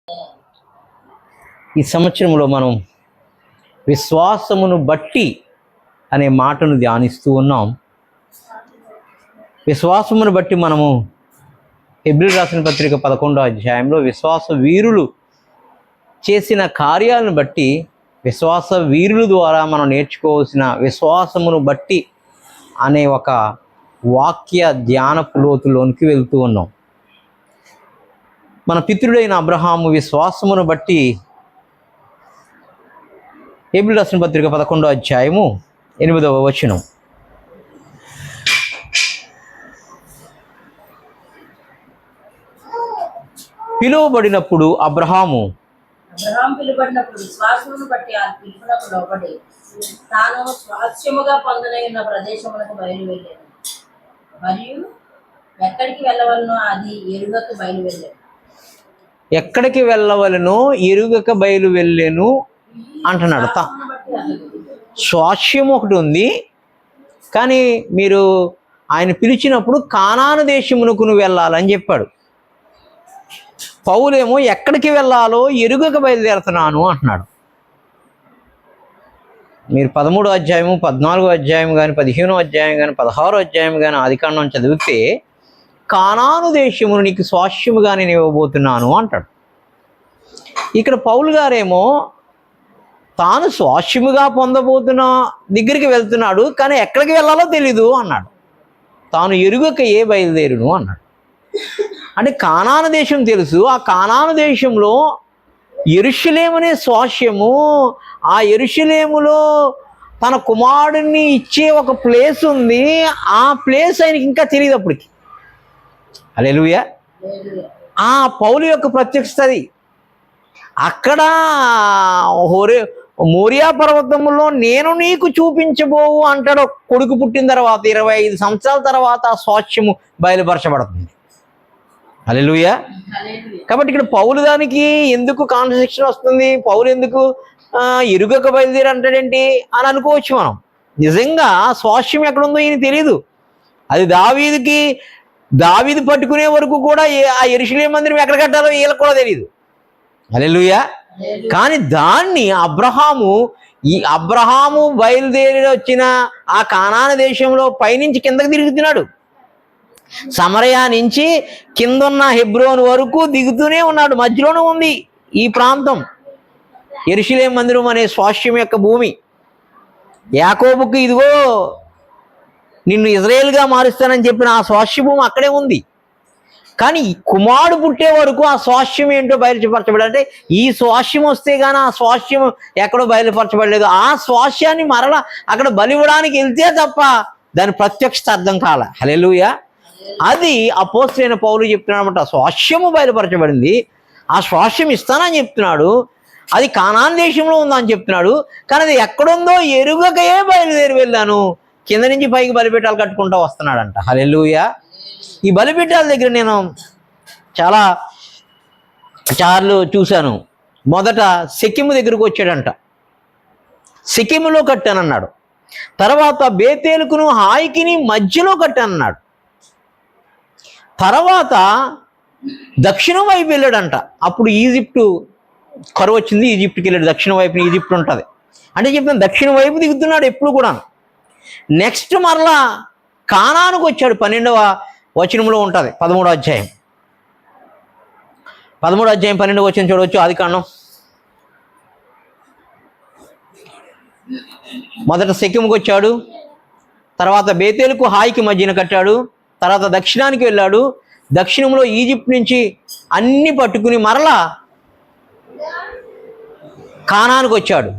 ఈ సంవత్సరంలో మనం విశ్వాసమును బట్టి అనే మాటను ధ్యానిస్తూ ఉన్నాం. విశ్వాసమును బట్టి మనము హెబ్రీయులకు రాసిన పత్రిక 11వ అధ్యాయంలో విశ్వాస వీరులు చేసిన కార్యాలను బట్టి, విశ్వాస వీరుల ద్వారా మనం నేర్చుకోవాల్సిన విశ్వాసమును బట్టి అనే ఒక వాక్య ధ్యానపు లోతులోనికి వెళ్తూ ఉన్నాం. మన పితృడైన అబ్రహాము విశ్వాసమును బట్టి హెబ్రీయులకు రాసిన పత్రిక 11వ అధ్యాయము 8వ వచనం, పిలువబడినప్పుడు అబ్రహాము పిలువబడినప్పుడు విశ్వాసమును బట్టి ఆ పిలుపునకు లోబడి తాను స్వాస్థ్యముగా పొందనైన ప్రదేశములకు బయలువెళ్ళాను, మరియు ఎక్కడికి వెళ్ళవలనో అది ఎరుగక బయలువెళ్ళాను. ఎక్కడికి వెళ్ళవలనో ఎరుగక బయలు వెళ్ళాను అంటున్నాడు. స్వాస్థ్యం ఒకటి ఉంది, కానీ మీరు ఆయన పిలిచినప్పుడు కానాను దేశమునకు నువ్వు వెళ్ళాలని చెప్పాడు. పౌలేమో ఎక్కడికి వెళ్ళాలో ఎరుగక బయలుదేరుతున్నాను అంటున్నాడు. మీరు 13వ అధ్యాయము, 14వ అధ్యాయం కానీ, 15వ అధ్యాయం కానీ, 16వ అధ్యాయం కానీ ఆదికాండం చదివితే కానాను దేశమును నీకు స్వాస్థ్యముగా నేను ఇవ్వబోతున్నాను అంటాడు. ఇక్కడ పౌలు గారేమో తాను స్వాస్థ్యముగా పొందబోతున్న దగ్గరికి వెళ్తున్నాడు, కానీ ఎక్కడికి వెళ్ళాలో తెలీదు అన్నాడు. తాను ఎరుగక బయలుదేరును అన్నాడు. అంటే కానాను దేశం తెలుసు, ఆ కానాను దేశంలో యెరూషలేము అనే స్వాస్థ్యము, ఆ యెరూషలేములో తన కుమారుడిని ఇచ్చే ఒక ప్లేస్ ఉంది. ఆ ప్లేస్ ఆయనకి ఇంకా తెలియదు అప్పటికి. హల్లెలూయా. ఆ పౌలు యొక్క ప్రత్యక్షతది అక్కడ మోరియా పర్వతంలో నేను నీకు చూపించబోవు అంటాడు. కొడుకు పుట్టిన తర్వాత 25 సంవత్సరాల తర్వాత ఆ స్వాస్థ్యము బయలుపరచబడుతుంది. హల్లెలూయా. కాబట్టి ఇక్కడ పౌలు దానికి ఎందుకు కాంట్రడిక్షన్ వస్తుంది? పౌలు ఎందుకు ఎరుగక బయలుదేరి అంటాడేంటి అని అనుకోవచ్చు మనం. నిజంగా స్వాస్థ్యం ఎక్కడుందో ఈయన తెలియదు. అది దావీదు పట్టుకునే వరకు కూడా ఆ యెరూషలేము మందిరం ఎక్కడ కట్టాలో వీళ్ళకి కూడా తెలియదు. హల్లెలూయా. కానీ దాన్ని అబ్రహాము బయలుదేరి వచ్చిన ఆ కానాను దేశంలో పైనుంచి కిందకి తిరుగుతున్నాడు. సమరయ నుంచి కిందున్న హెబ్రోన్ వరకు దిగుతూనే ఉన్నాడు. మధ్యలోనే ఉంది ఈ ప్రాంతం, యెరూషలేము మందిరం అనే స్వాస్థ్యం యొక్క భూమి. యాకోబుకు ఇదిగో నిన్ను ఇజ్రాయేల్గా మారుస్తానని చెప్పిన ఆ స్వాస్థ్య భూమి అక్కడే ఉంది. కానీ కుమారుడు పుట్టే వరకు ఆ స్వాస్థ్యం ఏంటో బయలుపరచబడి, అంటే ఈ స్వాస్థ్యం వస్తే కానీ ఆ స్వాస్థ్యం ఎక్కడో బయలుపరచబడలేదు. ఆ స్వాస్థ్యాన్ని మరలా అక్కడ బలివ్వడానికి వెళ్తే తప్ప దాని ప్రత్యక్షత అర్థం కాల. హల్లెలూయా. అది అపోస్తలుడైన పౌలు చెప్తున్నాడు అనమాట. స్వాస్థ్యము బయలుపరచబడింది, ఆ స్వాస్థ్యం ఇస్తానని చెప్తున్నాడు. అది కానాను దేశంలో ఉందని చెప్తున్నాడు, కానీ అది ఎక్కడుందో ఎరుగకయే బయలుదేరి వెళ్ళాను. కింద నుంచి పైకి బలిపీఠాలు కట్టుకుంటూ వస్తున్నాడంట. హల్లెలూయా. ఈ బలిపీఠాల దగ్గర నేను చాలా సార్లు చూశాను. మొదట సిక్కిము దగ్గరకు వచ్చాడంట, సిక్కిములో కట్టానన్నాడు. తర్వాత బేతేలుకును హాయికిని మధ్యలో కట్టానన్నాడు. తర్వాత దక్షిణం వైపు వెళ్ళాడంట. అప్పుడు ఈజిప్టు కరువు వచ్చింది, ఈజిప్ట్కి వెళ్ళాడు. దక్షిణ వైపున ఈజిప్ట్ ఉంటుంది అంటే చెప్తాను, దక్షిణ వైపు దిగుతున్నాడు ఎప్పుడు కూడా. నెక్స్ట్ మరలా కానానుకు వచ్చాడు. 12వ వచనంలో ఉంటుంది 13వ అధ్యాయం. 13వ అధ్యాయం 12వ వచనం చూడవచ్చు. ఆదికాండం మొదట సిక్కింకి వచ్చాడు, తర్వాత బేతేలుకు హాయికి మధ్యన కట్టాడు, తర్వాత దక్షిణానికి వెళ్ళాడు. దక్షిణంలో ఈజిప్ట్ నుంచి అన్ని పట్టుకుని మరలా కానానుకు వచ్చాడు.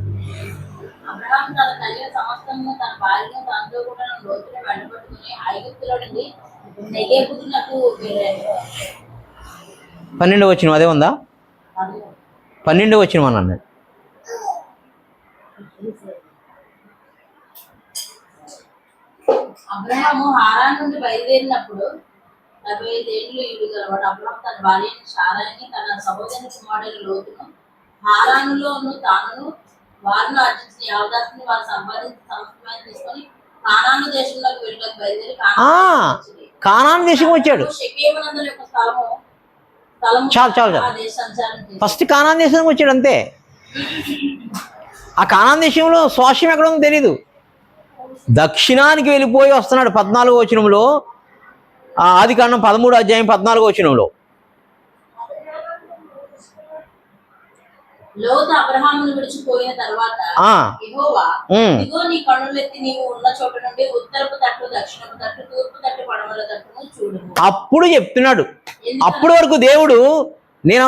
12వ వచనం అదే ఉందా? 12వ వచనం అని అన్నాడు. అబ్రహాము హారాను నుండి బయలుదేరినప్పుడు 75 ఏళ్ళు ఈడుగలవాడు. అబ్రహాము తన భార్య శారాయిని, తన సహోదరుని కుమారుడు లోతును, హారానులోను తానును వారిని ఆర్జించిన యావదాస్తిని వారు సంపాదించి సమస్తమైన తీసుకొని కానాను దేశంలోకి వెళ్ళడానికి బయలుదేరి కానాను దేశం వచ్చాడు. షెకెము నందు యొక్క స్థలము చాలు. ఆ దేశ సంచారం చేసి ఫస్ట్ కానాన్ దేశానికి వచ్చాడు అంతే. ఆ కానాన్ దేశంలో స్వాస్థ్యం ఎక్కడ ఉందో తెలీదు. దక్షిణానికి వెళ్ళిపోయి వస్తున్నాడు 14వ వచనంలో, ఆదికాండం 13వ అధ్యాయం 14వ వచనంలో. లోతు అబ్రహామును విడిచిపోయిన తర్వాత యెహోవా, ఇదిగో నీ కన్నులెత్తి నీవు ఉన్న చోట నుండి ఉత్తరపు తట్టు, దక్షిణపు తట్టు, తూర్పు తట్టు, పడమర తట్టును చూడుము. అప్పుడు చెప్తున్నాడు. అప్పటి వరకు దేవుడు నేను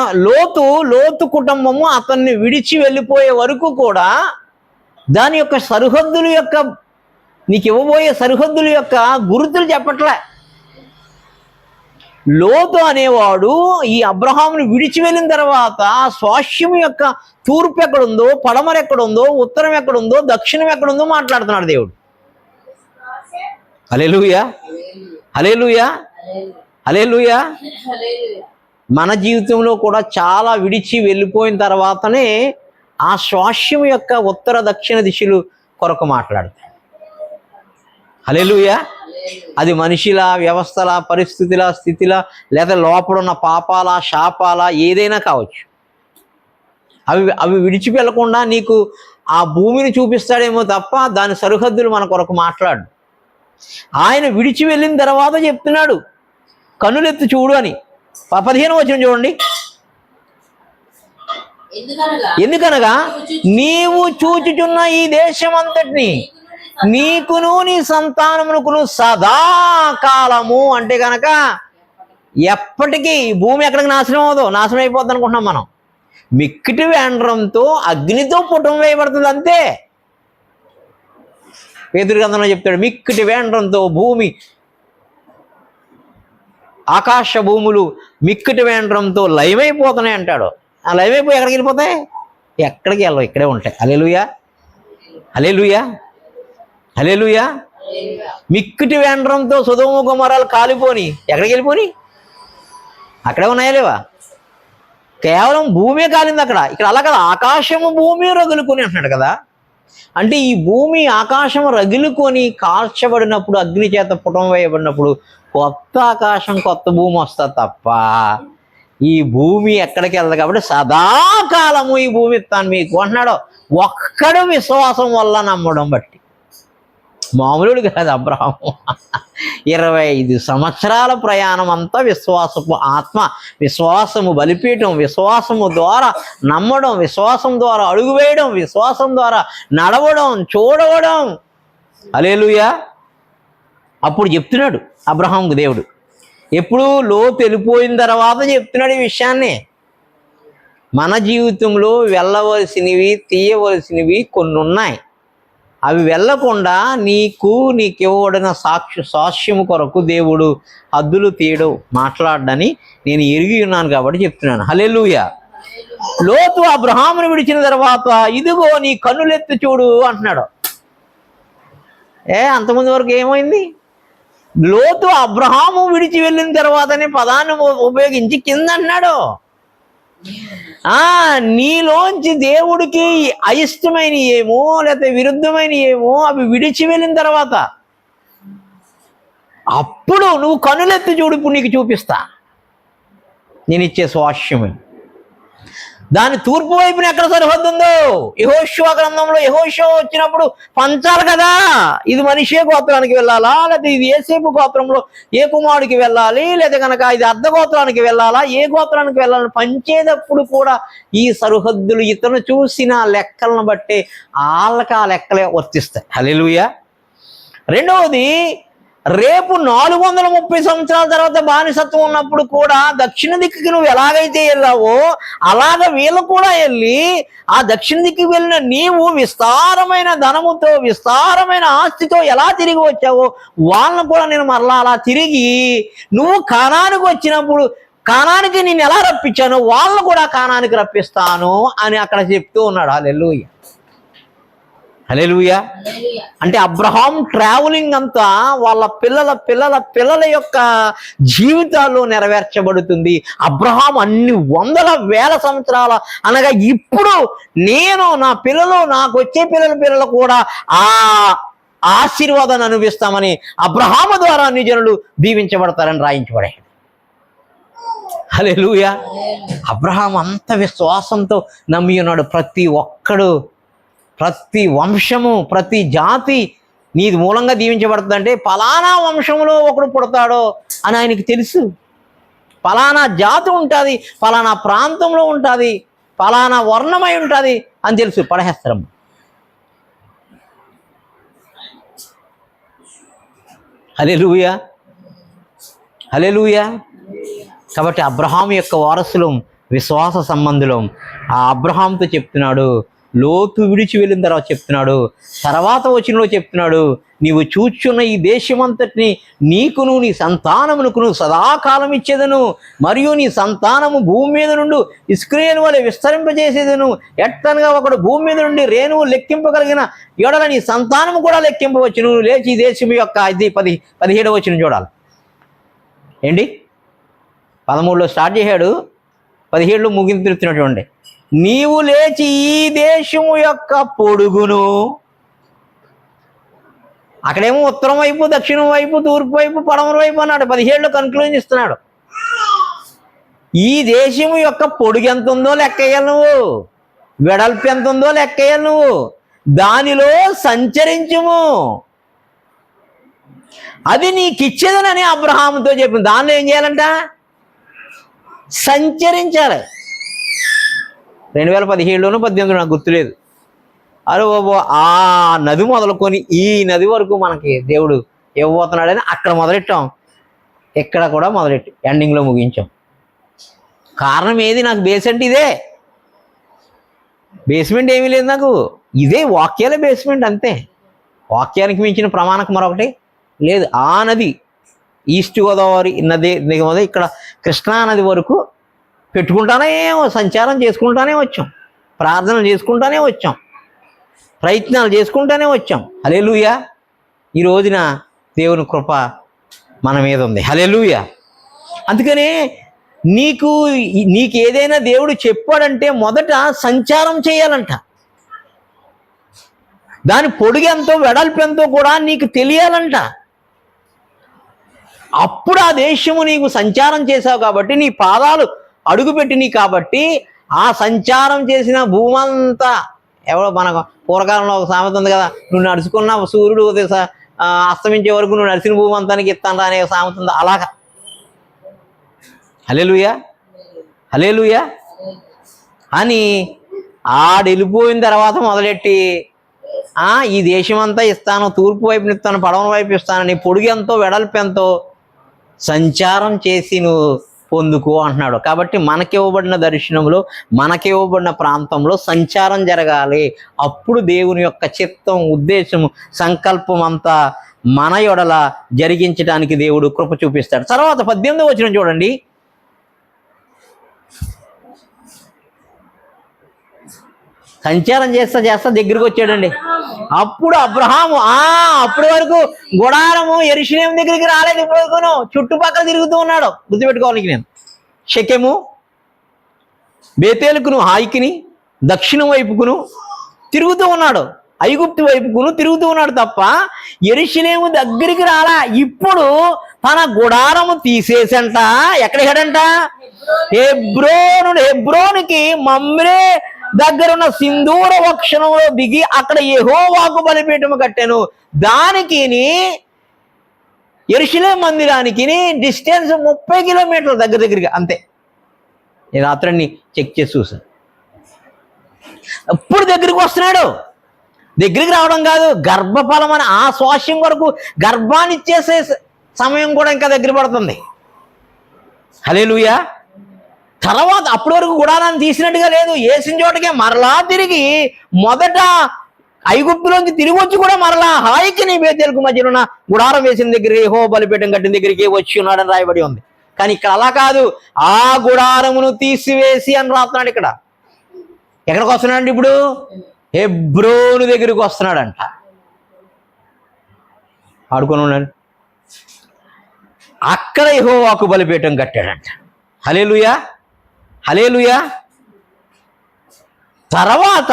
లోతు కుటుంబము అతన్ని విడిచి వెళ్ళిపోయే వరకు కూడా దాని యొక్క సరిహద్దుల యొక్క, నీకు ఇవ్వబోయే సరిహద్దుల యొక్క గుర్తులు చెప్పట్లే. లోతు అనేవాడు ఈ అబ్రహాముని విడిచి వెళ్ళిన తర్వాత స్వాస్థ్యం యొక్క తూర్పు ఎక్కడుందో, పడమర ఎక్కడుందో, ఉత్తరం ఎక్కడుందో, దక్షిణం ఎక్కడుందో మాట్లాడుతున్నాడు దేవుడు. హల్లెలూయా, హల్లెలూయా, హల్లెలూయా. మన జీవితంలో కూడా చాలా విడిచి వెళ్ళిపోయిన తర్వాతనే ఆ స్వాస్థ్యం యొక్క ఉత్తర దక్షిణ దిశలు కొరకు మాట్లాడతాడు. హల్లెలూయా. అది మనిషిల, వ్యవస్థల, పరిస్థితుల, స్థితిల, లేదా లోపడున్న పాపాల, శాపాల, ఏదైనా కావచ్చు. అవి విడిచి వెళ్ళకుండా నీకు ఆ భూమిని చూపిస్తాడేమో తప్ప దాని సరిహద్దులు మన కొరకు మాట్లాడు. ఆయన విడిచి వెళ్ళిన తర్వాత చెప్తున్నాడు కన్నులెత్తి చూడు అని. 15వ వచనం చూడండి. ఎందుకనగా నీవు చూచుచున్న ఈ దేశం అంతటిని నీకును నీ సంతానమునకును సదాకాలము, అంటే కనుక ఎప్పటికీ భూమి ఎక్కడికి నాశనం అవదో, నాశనం అయిపోద్ది అనుకుంటున్నాం మనం. మిక్కిటి వేండ్రంతో అగ్నితో పుటం వేయబడుతుంది అంతే. పేతురు గ్రంథంలో చెప్తాడు, మిక్కిటి వేండ్రంతో భూమి, ఆకాశ భూములు మిక్కిటి వేండ్రంతో లయమైపోతున్నాయి అంటాడు. ఆ లయమైపోయి ఎక్కడికి వెళ్ళిపోతాయి? ఎక్కడికి వెళ్ళవు, ఇక్కడే ఉంటాయి. హల్లెలూయా, హల్లెలూయా, హల్లెలూయా. మిక్కిటి వేండ్రంతో సొదొమ గొమొర్రాలు కాలిపోని ఎక్కడికి వెళ్ళిపోని? అక్కడే ఉన్నాయా లేవా? కేవలం భూమే కాలింది అక్కడ. ఇక్కడ అలా కదా, ఆకాశము భూమి రగులుకొని అంటున్నాడు కదా. అంటే ఈ భూమి ఆకాశం రగులుకొని కాల్చబడినప్పుడు, అగ్ని చేత పుటం వేయబడినప్పుడు కొత్త ఆకాశం, కొత్త భూమి వస్తుంది తప్ప ఈ భూమి ఎక్కడికి వెళ్ళదు. కాబట్టి సదాకాలము ఈ భూమి ఇస్తాను మీకు అంటున్నాడు. ఒక్కడు విశ్వాసం వల్ల నమ్మడం బట్టి. మామూలుడు కాదు అబ్రహాము. 25 సంవత్సరాల ప్రయాణం అంతా విశ్వాసపు ఆత్మ, విశ్వాసము బలిపీఠం, విశ్వాసము ద్వారా నమ్మడం, విశ్వాసం ద్వారా అడుగు వేయడం, విశ్వాసం ద్వారా నడవడం, చూడవడం. హల్లెలూయా. అప్పుడు చెప్తున్నాడు అబ్రహాముకు దేవుడు. ఎప్పుడు లోతు వెళ్ళిపోయిన తర్వాత చెప్తున్నాడు ఈ విషయాన్ని. మన జీవితంలో వెళ్ళవలసినవి, తీయవలసినవి కొన్ని ఉన్నాయి. అవి వెళ్ళకుండా నీకు ఇవ్వబడిన సాక్ష్యము కొరకు దేవుడు హద్దులు తీయడం, మాట్లాడని నేను ఎరిగి ఉన్నాను కాబట్టి చెప్తున్నాను. హల్లెలూయా. లోతు అబ్రహామును విడిచిన తర్వాత ఇదిగో నీ కన్నులెత్తి చూడు అంటున్నాడు. అంతకుముందు వరకు ఏమైంది? లోతు అబ్రహాము విడిచి వెళ్ళిన తర్వాతనే పదాన్ని ఉపయోగించి కింద అన్నాడు. నీలోంచి దేవుడికి అయిష్టమైన ఏమో, లేకపోతే విరుద్ధమైన ఏమో అవి విడిచి వెళ్ళిన తర్వాత అప్పుడు నువ్వు కనులెత్తి చూడు, ఇప్పుడు నీకు చూపిస్తా నేను ఇచ్చే స్వాస్థ్యమని. దాని తూర్పు వైపున ఎక్కడ సరిహద్దు ఉందో, యెహోషువ గ్రంథంలో యెహోషువ వచ్చినప్పుడు పంచాలి కదా. ఇది మనిషే గోత్రానికి వెళ్ళాలా, లేదా ఇది యోసేపు గోత్రంలో ఏ కుమారుడికి వెళ్ళాలి, లేదా కనుక ఇది అర్ధ గోత్రానికి వెళ్ళాలా, ఏ గోత్రానికి వెళ్ళాలని పంచేటప్పుడు కూడా ఈ సరిహద్దులు ఇతను చూసిన లెక్కలను బట్టి వాళ్ళకి ఆ లెక్కలే వర్తిస్తాయి. హల్లెలూయా. రెండవది, రేపు 430 సంవత్సరాల తర్వాత బానిసత్వం ఉన్నప్పుడు కూడా దక్షిణ దిక్కుకి నువ్వు ఎలాగైతే వెళ్ళావో అలాగ వీళ్ళు కూడా వెళ్ళి ఆ దక్షిణ దిక్కుకి వెళ్ళిన నీవు విస్తారమైన ధనముతో, విస్తారమైన ఆస్తితో ఎలా తిరిగి వచ్చావో వాళ్ళను కూడా నేను మరలా అలా తిరిగి నువ్వు కానానికి వచ్చినప్పుడు కానానికి నేను ఎలా రప్పించానో వాళ్ళను కూడా కానానికి రప్పిస్తాను అని అక్కడ చెప్తూ ఉన్నాడు. హల్లెలూయా, హల్లెలూయా. అంటే అబ్రహాం ట్రావెలింగ్ అంతా వాళ్ళ పిల్లల యొక్క జీవితాల్లో నెరవేర్చబడుతుంది. అబ్రహాం అన్ని వందల వేల సంవత్సరాల అనగా ఇప్పుడు నేను, నా పిల్లలు, నాకు వచ్చే పిల్లలు కూడా ఆ ఆశీర్వాదాన్ని అనుభవిస్తామని అబ్రహాము ద్వారా అన్ని జనులు దీవించబడతారని రాయించబడాడు. హల్లెలూయా. అబ్రహాం అంత విశ్వాసంతో నమ్మి ఉన్నాడు. ప్రతి ఒక్కడు, ప్రతి వంశము, ప్రతి జాతి నీ మూలంగా దీవించబడుతుందంటే పలానా వంశంలో ఒకడు పుడతాడో అని ఆయనకి తెలుసు. పలానా జాతి ఉంటుంది, పలానా ప్రాంతంలో ఉంటుంది, పలానా వర్ణమై ఉంటుంది అని తెలుసు. పడహేస్తరం. హల్లెలూయా, హల్లెలూయా. కాబట్టి అబ్రహాం యొక్క వారసులం, విశ్వాస సంబంధులం. ఆ అబ్రహాంతో చెప్తున్నాడు, లోతు విడిచి వెళ్ళిన తర్వాత చెప్తున్నాడు, తర్వాత వచనంలో చెప్తున్నాడు, నీవు చూచున్న ఈ దేశమంతటిని నీకును నీ సంతానమునకును సదాకాలం ఇచ్చేదను, మరియు నీ సంతానము భూమి మీద నుండి ఇస్రాయేలు వలె విస్తరింపజేసేదను. ఎట్టనగా ఒకడు భూమి మీద నుండి రేణువు లెక్కింపగలిగిన ఎడల నీ సంతానము కూడా లెక్కింపవచ్చు. నువ్వు లేచి ఈ దేశం యొక్క 17వ వచనం చూడాలి. ఏంటి 13లో స్టార్ట్ చేశాడు, 17లో ముగింపుతున్నటువంటి, నీవు లేచి ఈ దేశము యొక్క పొడుగును, అక్కడేమో ఉత్తరం వైపు, దక్షిణం వైపు, తూర్పు వైపు, పడమర వైపు అన్నాడు. 17లో కన్క్లూజన్ ఇస్తున్నాడు. ఈ దేశము యొక్క పొడుగు ఎంత ఉందో లెక్కేయాలి నువ్వు, వెడల్పు ఎంత ఉందో లెక్కేయాలి నువ్వు, దానిలో సంచరించుము, అది నీకిచ్చేదనని అబ్రహాముతో చెప్పింది. దానిలో ఏం చేయాలంట? సంచరించాలి. 2017లోనూ 18 నాకు గుర్తులేదు. అరే బాబు, ఆ నది మొదలుకొని ఈ నది వరకు మనకి దేవుడు ఇవ్వబోతున్నాడని అక్కడ మొదలెట్టాం, ఇక్కడ కూడా మొదలెట్టి ఎండింగ్లో ముగించాం. కారణం ఏది? నాకు బేస్ అంటే ఇదే. బేస్మెంట్ ఏమీ లేదు నాకు, ఇదే వాక్యాలే బేస్మెంట్ అంతే. వాక్యానికి మించిన ప్రమాణం మరొకటి లేదు. ఆ నది ఈస్ట్ గోదావరి నది దిగుమది ఇక్కడ కృష్ణా నది వరకు పెట్టుకుంటానే సంచారం చేసుకుంటానే వచ్చాం, ప్రార్థనలు చేసుకుంటానే వచ్చాం, ప్రయత్నాలు చేసుకుంటానే వచ్చాం. హల్లెలూయా. ఈ రోజున దేవుని కృప మన మీద ఉంది. హల్లెలూయా. అందుకనే నీకు ఏదైనా దేవుడు చెప్పాడంటే మొదట సంచారం చేయాలంట. దాని పొడుగు ఎంతో వెడల్పు ఎంతో కూడా నీకు తెలియాలంట. అప్పుడు ఆ దేశము నీకు సంచారం చేసావు కాబట్టి, నీ పాదాలు అడుగుపెట్టినవి కాబట్టి, ఆ సంచారం చేసిన భూమంతా, ఎవరో మనకు పూర్వకాలంలో ఒక సామెత ఉంది కదా, నువ్వు నడుచుకున్న సూర్యుడు అస్తమించే వరకు నువ్వు నడిచిన భూమంతానికి ఇస్తాను అనే సామెత ఉంది. అలాగా. హల్లెలూయా, హల్లెలూయా అని ఆడెళ్ళిపోయిన తర్వాత మొదలెట్టి ఈ దేశం అంతా ఇస్తాను, తూర్పు వైపుని ఇస్తాను, పడమర వైపు ఇస్తానని పొడుగు ఎంతో వెడల్పు ఎంతో సంచారం చేసి నువ్వు పొందుకో అంటున్నాడు. కాబట్టి మనకివ్వబడిన దర్శనంలో, మనకివ్వబడిన ప్రాంతంలో సంచారం జరగాలి. అప్పుడు దేవుని యొక్క చిత్తం, ఉద్దేశము, సంకల్పం అంతా మన యొడల జరిగించడానికి దేవుడు కృప చూపిస్తాడు. తర్వాత 18వ వచనం చూడండి. సంచారం చేస్తా దగ్గరికి వచ్చాడండి. అప్పుడు అబ్రహాము అప్పటి వరకు గుడారము యెరూషలేము దగ్గరికి రాలేదు. ఇప్పుడు వరకును చుట్టుపక్కల తిరుగుతూ ఉన్నాడు. గుర్తుపెట్టుకోవాలి. నేను షెకెము, బేతేలుకును, హాయికిని, దక్షిణం వైపుకును తిరుగుతూ ఉన్నాడు, ఐగుప్తు వైపుకును తిరుగుతూ ఉన్నాడు తప్ప యెరూషలేము దగ్గరికి రాలా. ఇప్పుడు తన గుడారము తీసేసంట ఎక్కడ వెళ్ళాడంట? హెబ్రోనుకి మమ్రే దగ్గరున్న సింధూర వృక్షంలో దిగి అక్కడ యెహోవాకు బలిపీఠము కట్టాను. దానికి యెరూషలేము మందిరానికి డిస్టెన్స్ 30 కిలోమీటర్ల దగ్గరగా అంతే. నేను రాత్రి చెక్ చేసి చూసాను. ఎప్పుడు దగ్గరికి వస్తున్నాడు. దగ్గరికి రావడం కాదు, గర్భఫలం అని ఆ స్వాస్యం వరకు గర్భాన్ని ఇచ్చేసే సమయం కూడా ఇంకా దగ్గర పడుతుంది. హల్లెలూయా. తర్వాత అప్పటి వరకు గుడారాన్ని తీసినట్టుగా లేదు, వేసిన చోటకే మరలా తిరిగి మొదట ఐగుప్తులోంచి తిరిగి వచ్చి కూడా మరలా హాయికి బేతేలుకు మధ్యలో ఉన్న గుడారం వేసిన దగ్గరికి, యెహోవా బలిపీఠం కట్టిన దగ్గరికి వచ్చి ఉన్నాడని రాయబడి ఉంది. కానీ ఇక్కడ అలా కాదు, ఆ గుడారమును తీసివేసి అని రాస్తున్నాడు. ఇక్కడ ఎక్కడికి వస్తున్నాడు? ఇప్పుడు హెబ్రోను దగ్గరికి వస్తున్నాడంట. ఆడుకొని ఉన్నాడు. అక్కడ యెహోవాకు బలిపీఠం కట్టాడంట. హల్లెలూయా, హల్లెలూయా. తర్వాత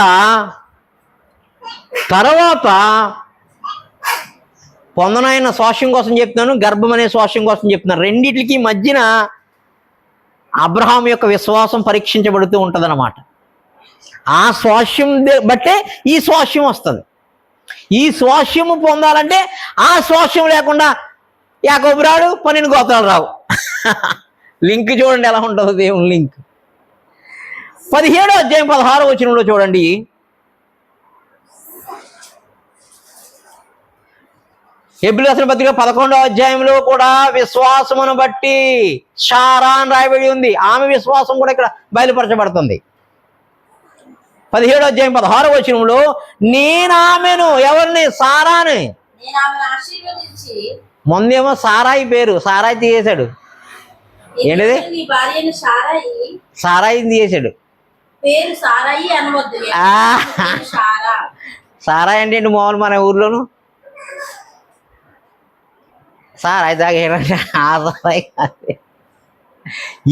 పొందనైన స్వాస్యం కోసం చెప్తున్నాను, గర్భం అనే స్వాస్యం కోసం చెప్తున్నాను. రెండిటికి మధ్యన అబ్రహాం యొక్క విశ్వాసం పరీక్షించబడుతూ ఉంటుందన్నమాట. ఆ స్వాస్యం బట్టే ఈ స్వాస్యం వస్తుంది. ఈ స్వాస్యము పొందాలంటే ఆ స్వాస్యం లేకుండా యాకోబు రాడు, 12 గోత్రాలు రావు. లింక్ చూడండి ఎలా ఉంటుందో దేవుని లింక్. 17వ అధ్యాయం 16వ వచనంలో చూడండి. హెబ్రీ రాసిన పత్రిక 11వ అధ్యాయంలో కూడా విశ్వాసమును బట్టి శారా అని రాయబడి ఉంది. ఆమె విశ్వాసం కూడా ఇక్కడ బయలుపరచబడుతుంది. 17వ అధ్యాయం 16వ వచనంలో నేనామెను, ఎవరిని? సారాని. ముందేమో సారాయి పేరు, సారాయి తీసేశాడు. ఏంటిది? సారాయిని తీసేశాడు. సారాయి అంటే ఏంటి మామూలు మన ఊర్లోను? సారాయి తాగేయండి. ఆ సారాయి కాదు,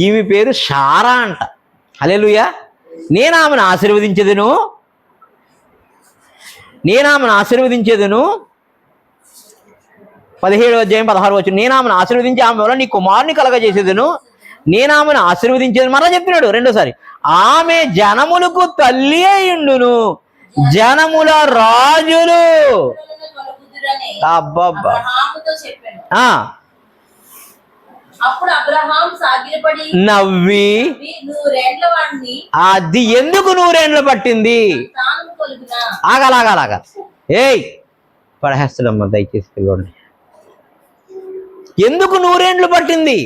ఈమె పేరు శారా అంట. హల్లెలూయా. నేను ఆమెను ఆశీర్వదించేదను, 17వ అధ్యాయం 16వ వచనం. నేను ఆమెను ఆశీర్వదించి ఆమె వల్ల నీ కుమారుని కలగజేసేదను, నేను ఆమెను ఆశీర్వదించేది. మరలా చెప్తున్నాడు రెండోసారి. ఆమె జనములకు తల్లి అయ్యుండును, జనముల రాజులు. అబ్బబ్బా. నవ్వి అది ఎందుకు 100 ఏండ్లు పట్టింది? ఆగలాగలాగా ఏయ్ పడేస్తాడమ్మా దయచేసి పిల్లోడిని. ఎందుకు 100 ఏండ్లు పట్టింది?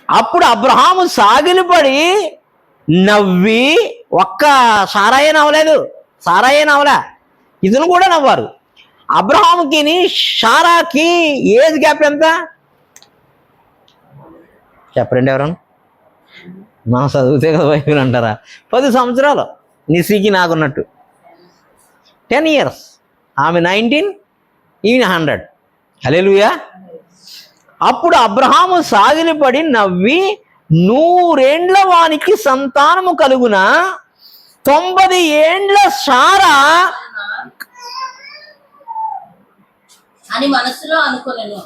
అప్పుడు అబ్రహాము సాగిలిపడి నవ్వి, ఒక్క సారాయే నవ్వలేదు, సారాయే నవ్వలే, ఇతను కూడా నవ్వారు. అబ్రహాముకి శారాకి ఏజ్ గ్యాప్ ఎంత చెప్పండి ఎవరన్నా? మనం చదివితే కదా బైబిల్ అంటారా? 10 సంవత్సరాలు నిసికి నాకున్నట్టు. 10 years. ఆమె 19, ఈయన 100. హల్లెలూయా. అప్పుడు అబ్రహాము సాగిలిపడి నవ్వి 100 ఏండ్ల వానికి సంతానము కలుగున, 90 ఏండ్ల శారా అని మనసులో అనుకోలేను.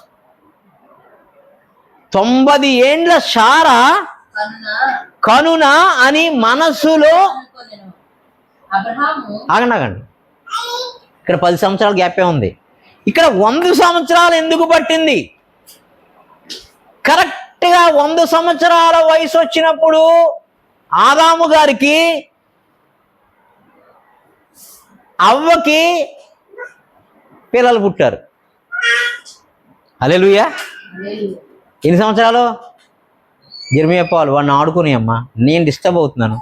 90 ఏండ్ల శారా కనున అని మనసులో. ఆగండి, ఇక్కడ 10 సంవత్సరాల గ్యాపే ఉంది. ఇక్కడ 100 సంవత్సరాలు ఎందుకు పట్టింది? కరెక్ట్గా 100 సంవత్సరాల వయసు వచ్చినప్పుడు ఆదాము గారికి అవ్వకి పిల్లలు పుట్టారు. హల్లెలూయా. ఎన్ని సంవత్సరాలు? గిరిమి చెప్పాలి, వాడిని ఆడుకుని అమ్మా, నేను డిస్టర్బ్ అవుతున్నాను.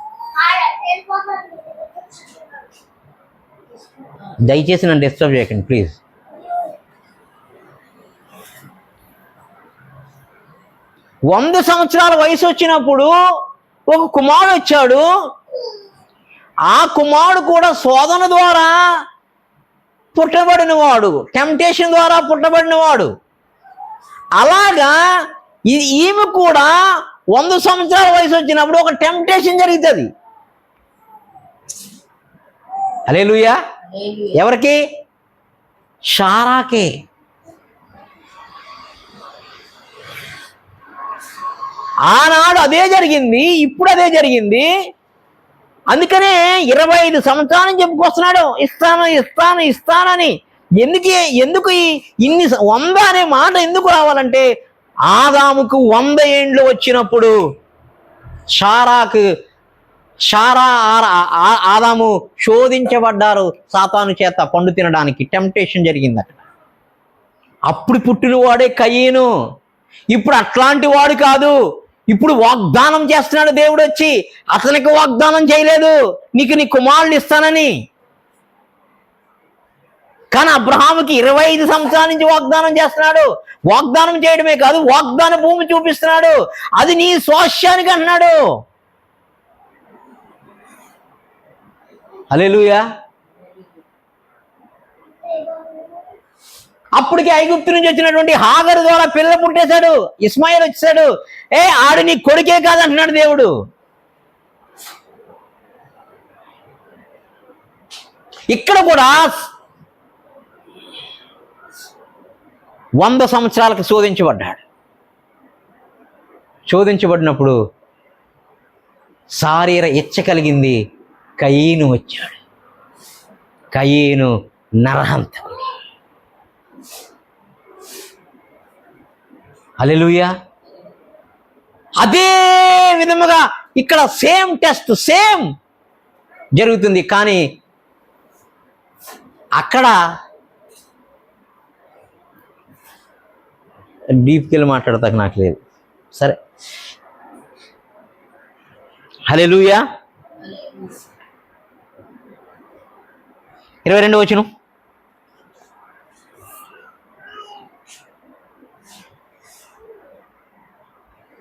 దయచేసి నన్ను డిస్టర్బ్ చేయకండి ప్లీజ్. 100 సంవత్సరాల వయసు వచ్చినప్పుడు ఒక కుమారుడు వచ్చాడు. ఆ కుమారుడు కూడా శోధన ద్వారా పుట్టబడినవాడు, టెంప్టేషన్ ద్వారా పుట్టబడినవాడు. అలాగా ఈమె కూడా 100 సంవత్సరాల వయసు వచ్చినప్పుడు ఒక టెంప్టేషన్ జరుగుతుంది. హల్లెలూయా. ఎవరికి? శారాకే. ఆనాడు అదే జరిగింది, ఇప్పుడు అదే జరిగింది. అందుకనే 25 సంవత్సరాలని చెప్పుకొస్తున్నాడు, ఇస్తానని. ఎందుకు ఇన్ని 100 అనే మాట ఎందుకు రావాలంటే, ఆదాముకు 100 ఏండ్లు వచ్చినప్పుడు ఆదాము శోధించబడ్డారు సాతాను చేత పండు తినడానికి. టెంప్టేషన్ జరిగింది అక్కడ. అప్పుడు పుట్టినవాడే కయీను. ఇప్పుడు అట్లాంటి వాడు కాదు. ఇప్పుడు వాగ్దానం చేస్తున్నాడు దేవుడు వచ్చి. అతనికి వాగ్దానం చేయలేదు నీకు నీ కుమారుని ఇస్తానని. కానీ అబ్రహాముకి 25 సంవత్సరాల నుంచి వాగ్దానం చేస్తున్నాడు. వాగ్దానం చేయడమే కాదు, వాగ్దాన భూమి చూపిస్తున్నాడు. అది నీ స్వాస్యానికి అన్నాడు. హల్లెలూయా. అప్పటికి ఐగుప్తు నుంచి వచ్చినటువంటి హాగరు ద్వారా పిల్లలు పుట్టేశాడు. ఇస్మాయిల్ వచ్చాడు. ఆడు నీ కొడుకే కాదంటున్నాడు దేవుడు. ఇక్కడ కూడా 100 సంవత్సరాలకు శోధించబడ్డాడు. శోధించబడినప్పుడు శారీర ఇచ్చ కలిగింది. కయీను వచ్చాడు. కయీను నరహంతకుడు. హల్లెలూయా. అదే విధముగా ఇక్కడ సేమ్ టెస్ట్ సేమ్ జరుగుతుంది. కానీ అక్కడ డీప్కి వెళ్ళి మాట్లాడతాక నాకు లేదు. సరే, హల్లెలూయా. 22వ వచనం.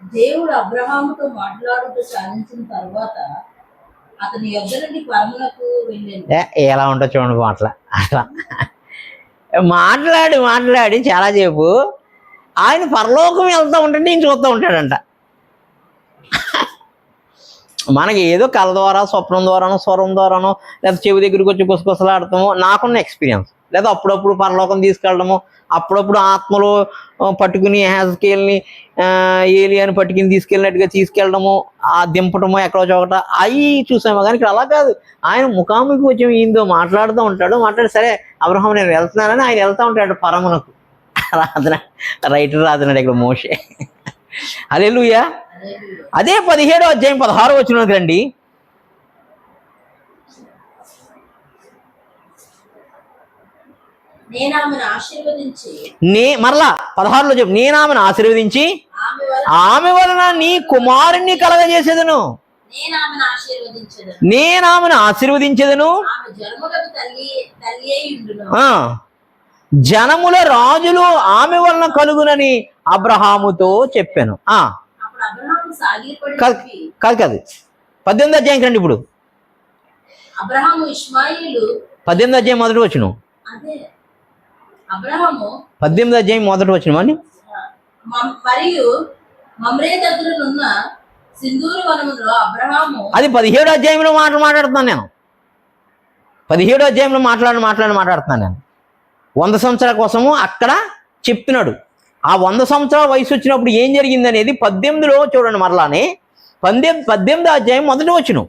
దేవుడు అబ్రహాముతో మాట్లాడుతూ సాధించిన తర్వాత అతని యొద్ద నుండి పరమునకు వెళ్ళాడు. ఎలా ఉంటా చూడండి అట్లా మాట్లాడి చాలాసేపు ఆయన పరలోకం వెళ్తూ ఉంటే నేను చూస్తూ ఉంటాడంట. మనకి ఏదో కళ ద్వారా, స్వప్నం ద్వారానో, స్వరం ద్వారానో, లేదా చెవి దగ్గరికి వచ్చి గుసగుసలాడతామో నాకున్న ఎక్స్పీరియన్స్, లేదా అప్పుడప్పుడు పరలోకం తీసుకెళ్ళడము, అప్పుడప్పుడు ఆత్మలో పట్టుకుని హెజ్కేల్ని ఏలియాని పట్టుకుని తీసుకెళ్ళినట్టుగా తీసుకెళ్ళడము, ఆ దింపటము ఎక్కడో చోట అవి చూసామో. కానీ ఇక్కడ అలా కాదు. ఆయన ముఖాముఖి వచ్చి ఈయనతో మాట్లాడుతూ ఉంటాడు. సరే అబ్రహాం నేను వెళ్తున్నానని ఆయన వెళ్తూ ఉంటాడు పరమునకు. రైటర్ రాతున్నాడు ఇక్కడ మోషే. హల్లెలూయా. అదే 17వ అధ్యాయం 16వ వచనంకి రండి. మరలా 16లో చెప్పు. నేను ఆమెను ఆశీర్వదించి ఆమె వలన నీ కుమారుణ్ణి కలగజేసేదను. నేను ఆమెను ఆశీర్వదించేదను. జనముల రాజులు ఆమె వలన కలుగునని అబ్రహాముతో చెప్పాను. కాదు 18వ అధ్యాయం రండి. ఇప్పుడు 18వ అధ్యాయం మొదటి వచనం. 18వ అధ్యాయం మొదటి వచనం అని. మరియు మమ్రే దగ్గరనున్న సింధూర వనములో అబ్రహాము. అది 17వ అధ్యాయంలో మాట్లాడుతున్నాను నేను. 17వ అధ్యాయంలో మాట్లాడుతున్నాను నేను. 100 సంవత్సరాల కోసము అక్కడ చెప్తున్నాడు. ఆ 100 సంవత్సరాల వయసు వచ్చినప్పుడు ఏం జరిగింది అనేది 18లో చూడండి. మరలానే 18వ అధ్యాయం మొదటి వచనం.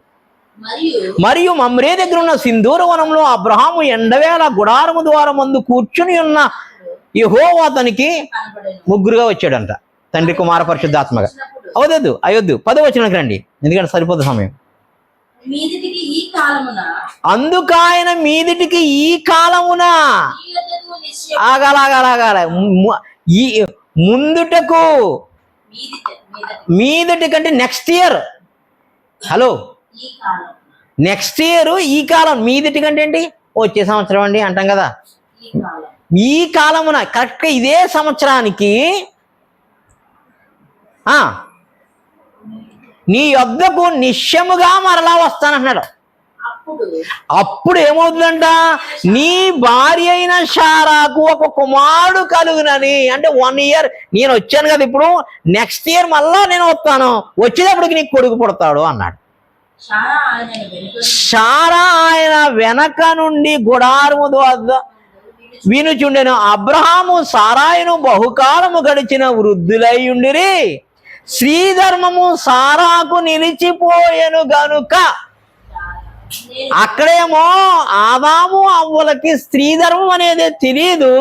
మరియు మమ్రే దగ్గర ఉన్న సింధూర వనంలో అబ్రహాము ఎండవేళ గుడారము ద్వారం ముందు కూర్చుని ఉన్న యెహోవా అతనికి ముగ్గురుగా వచ్చాడంట. తండ్రి, కుమార, పరిశుద్ధాత్మగా. అవదొద్దు 10వ వచనానికి రండి, ఎందుకంటే సరిపోదు సమయం. అందుకాయన మీదిటికి ఈ కాలమున ఆగాల ఈ ముందుటకు, మీదటి కంటే next year. Hello, next year ఈ కాలం. మీదటి కంటే ఏంటి? వచ్చే సంవత్సరం అండి అంటాం కదా. ఈ కాలమున కరెక్ట్గా ఇదే సంవత్సరానికి నీ యొద్దకు నిశ్చయముగా మరలా వస్తానంటున్నాడు. అప్పుడు ఏమవుతుందంట? నీ భార్య అయిన శారాకు ఒక కుమారుడు కలుగునని. అంటే 1 ఇయర్ నేను వచ్చాను కదా, ఇప్పుడు నెక్స్ట్ ఇయర్ మళ్ళా నేను వస్తాను, వచ్చేటప్పటికి నీకు కొడుకు పుడతాడు అన్నాడు. శారా ఆయన వెనక నుండి గుడారము వద్ద వినుచుండెను. అబ్రహాము సారాయును బహుకాలము గడిచిన వృద్ధులై ఉండిరి. శ్రీధర్మము సారాకు నిలిచిపోయెను గనుక. అక్కడేమో ఆదాము అవ్వలకి స్త్రీధర్మం అనేది తెలియదు.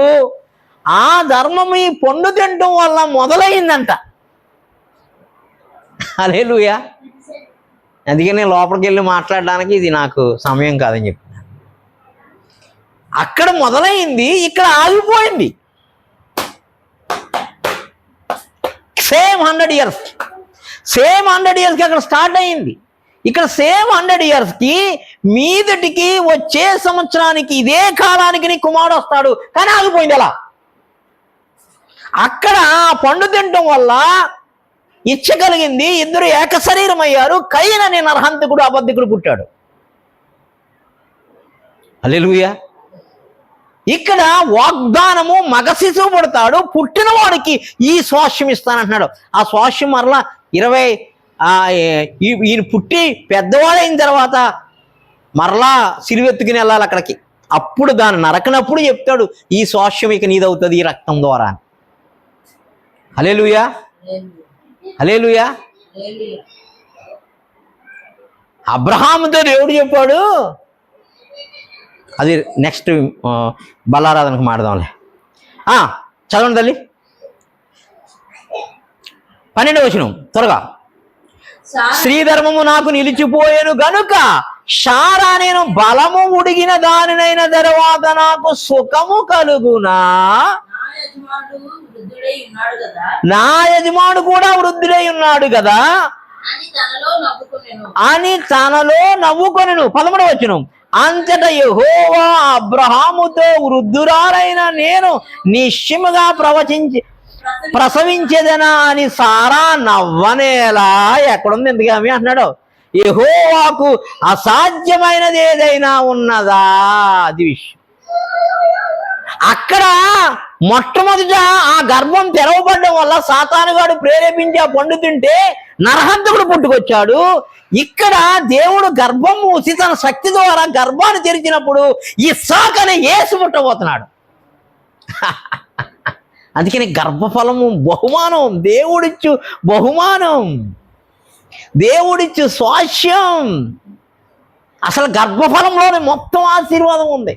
ఆ ధర్మం ఈ పండు తినటం వల్ల మొదలైందంట. హల్లెలూయా. అందుకని లోపలికి వెళ్ళి మాట్లాడడానికి ఇది నాకు సమయం కాదని చెప్పి అక్కడ మొదలైంది, ఇక్కడ ఆగిపోయింది. సేమ్ 100 ఇయర్స్, సేమ్ 100 ఇయర్స్కి అక్కడ స్టార్ట్ అయింది. ఇక్కడ సేమ్ 100 ఇయర్స్కి మీదటికి వచ్చే సంవత్సరానికి ఇదే కాలానికి నీ కుమారుడు వస్తాడు. కానీ ఆగిపోయింది అలా. అక్కడ పండు తినటం వల్ల ఇచ్చ కలిగింది, ఇద్దరు ఏక శరీరం అయ్యారు. కయీను అనే నరహంతకుడు, అబద్ధికుడు పుట్టాడు. హల్లెలూయా. ఇక్కడ వాగ్దానము మగ శిశువు పుడతాడు, పుట్టిన వాడికి ఈ స్వాస్థ్యం ఇస్తానంటున్నాడు. ఆ స్వాస్థ్యం మరలా ఈయన పుట్టి పెద్దవాడైన తర్వాత మరలా సిలువెత్తుకుని వెళ్ళాలి అక్కడికి. అప్పుడు దాన్ని నరకనప్పుడు చెప్తాడు, ఈ స్వాస్థ్యం ఇక నీదవుతుంది ఈ రక్తం ద్వారా. హల్లెలూయా. హల్లెలూయా. హల్లెలూయా. అబ్రహాముతో దేవుడు చెప్పాడు, అది నెక్స్ట్ బల్లారాధనకు మాడదాంలే. చదవండి తల్లి, 12వ వచనం త్వరగా. స్త్రీధర్మము నాకు నిలిచిపోయేను గనుక శారా నేను బలము ఉడిగిన దానినైన తర్వాత నాకు సుఖము కలుగునా. నా యజమానుడు కూడా వృద్ధుడై ఉన్నాడు కదా అని తనలో నవ్వుకొనెను. 13వ వచనం. అంతటా యెహోవా అబ్రహాముతో, వృద్ధురాలైన నేను నిశ్చయముగా ప్రసవించేదనా అని సారా నవ్వనేలా. ఎక్కడుంది ఎందుకమి అంటున్నాడు. యెహోవాకు అసాధ్యమైనది ఏదైనా ఉన్నదా, అది విషయం. అక్కడ మొట్టమొదట ఆ గర్భం తెరవబడడం వల్ల సాతానుగాడు ప్రేరేపించి ఆ పండు తింటే నరహంతకుడు పుట్టుకొచ్చాడు. ఇక్కడ దేవుడు గర్భం మూసి తన శక్తి ద్వారా గర్భాన్ని తెరిచినప్పుడు ఇస్సాకు అనే యేసు పుట్టబోతున్నాడు. అందుకని గర్భఫలము బహుమానం, దేవుడిచ్చు బహుమానం, దేవుడిచ్చు స్వాస్యం. అసలు గర్భఫలంలోనే మొత్తం ఆశీర్వాదం ఉంది.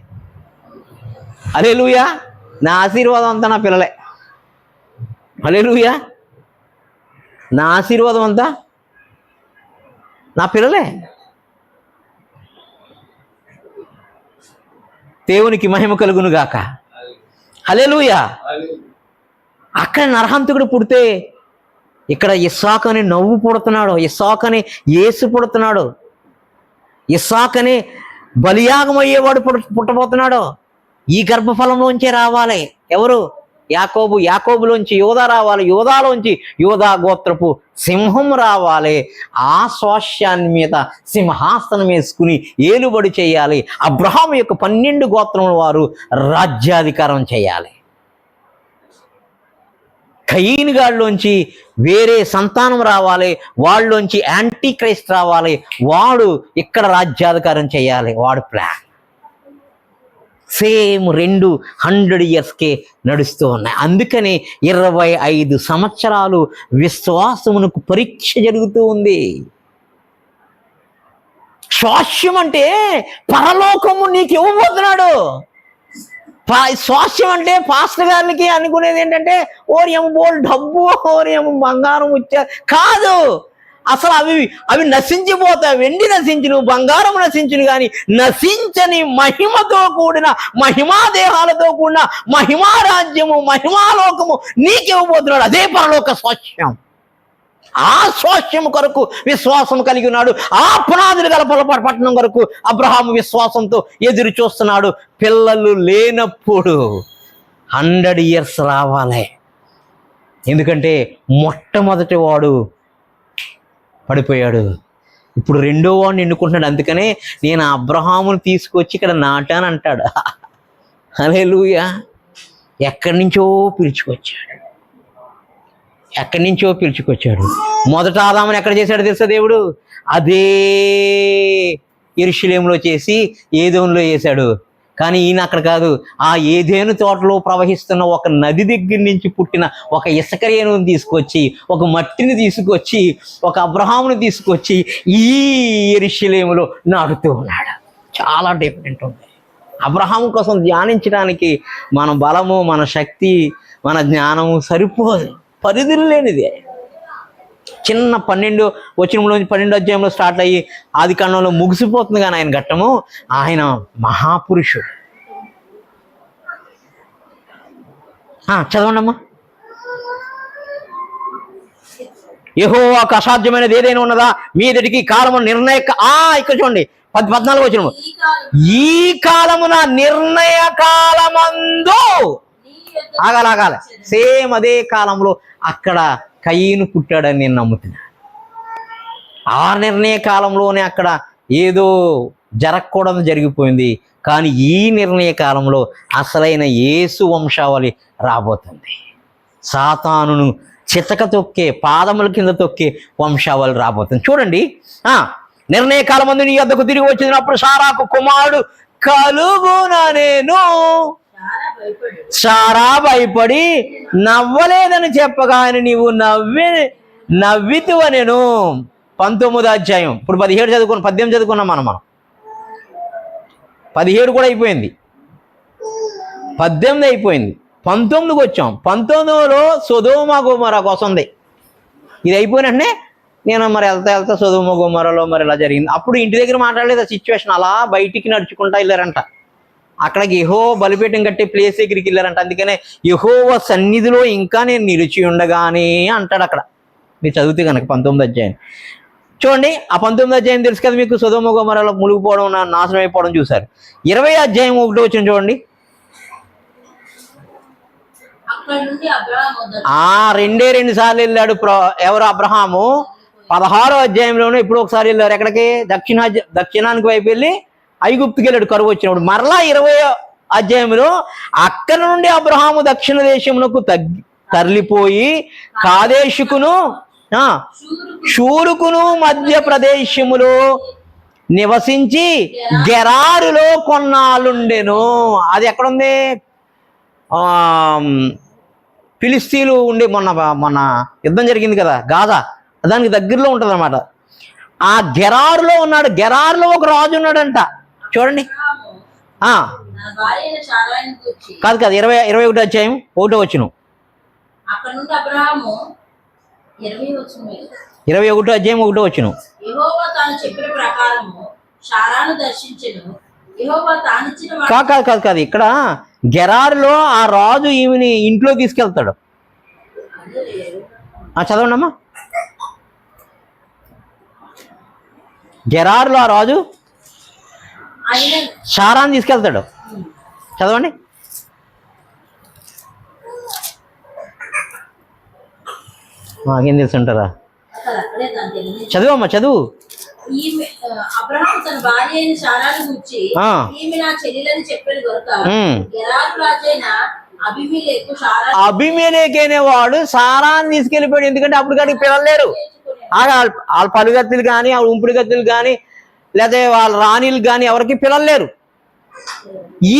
హల్లెలూయా. నా ఆశీర్వాదం అంతా నా పిల్లలే. హల్లెలూయా. నా ఆశీర్వాదం అంతా నా పిల్లలే. దేవునికి మహిమ కలుగును గాక. హల్లెలూయా. అక్కడ నరహంతకుడు పుడితే ఇక్కడ ఇస్సాకు అని నవ్వు పుడుతున్నాడు, ఇస్సాకు అని యేసు పుడుతున్నాడు, ఇస్సాకు అని బలియాగం అయ్యేవాడు పుట్టబోతున్నాడు. ఈ గర్భఫలంలోంచే రావాలి ఎవరు? యాకోబు. యాకోబులోంచి యోధా రావాలి, యోధాలోంచి యోధా గోత్రపు సింహం రావాలి. ఆ స్వాస్యాన్ని మీద సింహాసనం వేసుకుని ఏలుబడి చేయాలి. అబ్రహాము యొక్క 12 గోత్రముల వారు రాజ్యాధికారం చేయాలి. కయీను గాడిలోంచి వేరే సంతానం రావాలి, వాళ్ళలోంచి యాంటీ క్రైస్ట్ రావాలి, వాడు ఇక్కడ రాజ్యాధికారం చేయాలి. వాడు ప్లాన్ సేమ్ 200 ఇయర్స్కే నడుస్తూ ఉన్నాయి. అందుకని 25 సంవత్సరాలు విశ్వాసమునకు పరీక్ష జరుగుతూ ఉంది. స్వాస్యం అంటే పరలోకము నీకు ఇవ్వబోతున్నాడు. స్వాస్యం అంటే పాస్టర్ గారికి అనుకునేది ఏంటంటే ఓరియం బోల్ డబ్బు, ఓరియం బంగారం వచ్చా కాదు. అసలు అవి నశించిపోతాయి. వెండి నశించును, బంగారం నశించును, కానీ నశించని మహిమతో కూడిన, మహిమా దేహాలతో కూడిన మహిమా రాజ్యము, మహిమాలోకము నీకివ్వబోతున్నాడు. అదే పరలోక స్వాస్యం. ఆ స్వాస్యం కొరకు విశ్వాసం కలిగి ఉన్నాడు. ఆ పునాదులు గల పట్టణం కొరకు అబ్రహాము విశ్వాసంతో ఎదురు చూస్తున్నాడు. పిల్లలు లేనప్పుడు 100 ఇయర్స్ రావాలి. ఎందుకంటే మొట్టమొదటి వాడు పడిపోయాడు, ఇప్పుడు రెండో వాడిని ఎన్నుకుంటున్నాడు. అందుకనే నేను అబ్రహామును తీసుకొచ్చి ఇక్కడ నాటాను అంటాడు. హల్లెలూయా. ఎక్కడి నుంచో పిలుచుకొచ్చాడు. మొదట ఆదాముని ఎక్కడ చేశాడు తెలుసా దేవుడు? అదే యెరూషలేములో చేసి ఏదోనులో వేశాడు. కానీ ఈయన అక్కడ కాదు, ఆ ఏదేను తోటలో ప్రవహిస్తున్న ఒక నది దగ్గర నుంచి పుట్టిన ఒక ఇసుకరేణుని తీసుకొచ్చి, ఒక మట్టిని తీసుకొచ్చి, ఒక అబ్రహాముని తీసుకొచ్చి ఈ యెరూషలేములో నాటుతూ ఉన్నాడు. చాలా డిఫరెంట్ ఉంది. అబ్రహాము కోసం ధ్యానించడానికి మన బలము, మన శక్తి, మన జ్ఞానము సరిపోదు. పరిధులు లేనిది. చిన్న 12 వచనంలోంచి 12 అధ్యాయంలో స్టార్ట్ అయ్యి ఆదికాండంలో ముగిసిపోతుంది. కానీ ఆయన ఘట్టము, ఆయన మహాపురుషుడు. చదవండి అమ్మా. యెహోవాకు అసాధ్యమైనది ఏదైనా ఉన్నదా? మీదటికి కాలము నిర్ణయక. ఇక్కడ చూడండి 14వ వచనము. ఈ కాలమున నిర్ణయ కాలమందు ఆగాలి. సేమ్ అదే కాలంలో అక్కడ కయీను పుట్టాడని నేను నమ్ముతున్నా. ఆ నిర్ణయ కాలంలోనే అక్కడ ఏదో జరగకూడదు జరిగిపోయింది. కానీ ఈ నిర్ణయ కాలంలో అసలైన యేసు వంశావళి రాబోతుంది. సాతానును చితక తొక్కే, పాదముల కింద తొక్కే వంశావళి రాబోతుంది. చూడండి, నిర్ణయ కాలమందు నీ వద్దకు తిరిగి వచ్చినప్పుడు సారాకు కుమారుడు కలుగునా నేను. సారా భయపడి నవ్వలేదని చెప్పగానే నీవు నవ్వితువనెను. 19వ అధ్యాయం. ఇప్పుడు 17 చదువుకున్నాం, 18 చదువుకున్నాం మనం. 17 కూడా అయిపోయింది, 18 అయిపోయింది, 19కి వచ్చాం. 19లో సొదొమ గొమొర్రా కోసం ఉంది. ఇది అయిపోయినట్టే నేను మరి వెళ్తా సొదొమ గొమొర్రాలో మరి ఇలా జరిగింది. అప్పుడు ఇంటి దగ్గర మాట్లాడలేదు ఆ సిచ్యువేషన్. అలా బయటికి నడుచుకుంటా వెళ్ళారంట. అక్కడికి యెహోవా బలిపీఠం కట్టే ప్లేస్ దగ్గరికి వెళ్ళారంట. అందుకనే యెహోవా సన్నిధిలో ఇంకా నేను నిలిచి ఉండగానే అంటాడు అక్కడ. మీరు చదివితే కనుక 19వ అధ్యాయం చూడండి. ఆ 19వ అధ్యాయం తెలుసు కదా మీకు, సొదొమ గొమొర్రాలో మునిగిపోవడం, నాశనం అయిపోవడం చూశారు. 20వ అధ్యాయం 1 వచ్చిన చూడండి. అక్కడ నుండి అబ్రహాము రెండు సార్లు వెళ్ళాడు. ఎవరు? అబ్రహాము. 16వ అధ్యాయంలోనే ఇప్పుడు ఒకసారి వెళ్ళారు. ఎక్కడికి? దక్షిణానికి వైపు వెళ్ళి ఐగుప్తుకి వెళ్ళాడు కరువు వచ్చినప్పుడు. మరలా 20వ అధ్యాయంలో అక్కడ నుండి అబ్రహాము దక్షిణ దేశమునకు తరలిపోయి కాదేశుకును షూరుకును మధ్య ప్రదేశములో నివసించి గెరారులో కొన్నాళ్ళుండెను. అది ఎక్కడుంది? ఫిలిస్తీన్లు ఉండి మొన్న యుద్ధం జరిగింది కదా, గాజా, దానికి దగ్గరలో ఉంటుంది అన్నమాట. ఆ గెరారులో ఉన్నాడు. గెరారులో ఒక రాజు ఉన్నాడంట. చూడండి. కాదు 21వ అధ్యాయం 1వ వచనం. 21వ అధ్యాయం 1వ వచనం. యెహోవా తాను చెప్పిన ప్రకారము షారాను దర్శించెను. యెహోవా తానిచ్చిన కాదు ఇక్కడ గెరారులో ఆ రాజు ఈమెని ఇంట్లో తీసుకెళ్తాడు. చదవండి అమ్మా. గెరారులో ఆ రాజు షారాను తీసుకెళ్తాడు. చదవండి. మాకేం తెలుసుంటారా? చదువమ్మా, చదువు. అబ్రహాము తన భార్య అయిన శారాను గురించి ఈమె నా చెల్లెలని చెప్పాడు గనుక గెరారు రాజైన అబీమెలెకు అనేవాడు సారాన్ని తీసుకెళ్ళిపోయాడు. ఎందుకంటే అప్పుడు కానీ పిల్లలు లేరు. వాళ్ళ పలుగత్తులు కానీ, వాళ్ళ ఉంపుడు గత్తులు కానీ, లేకపోతే వాళ్ళ రాణిలు కానీ ఎవరికి పిల్లలు లేరు.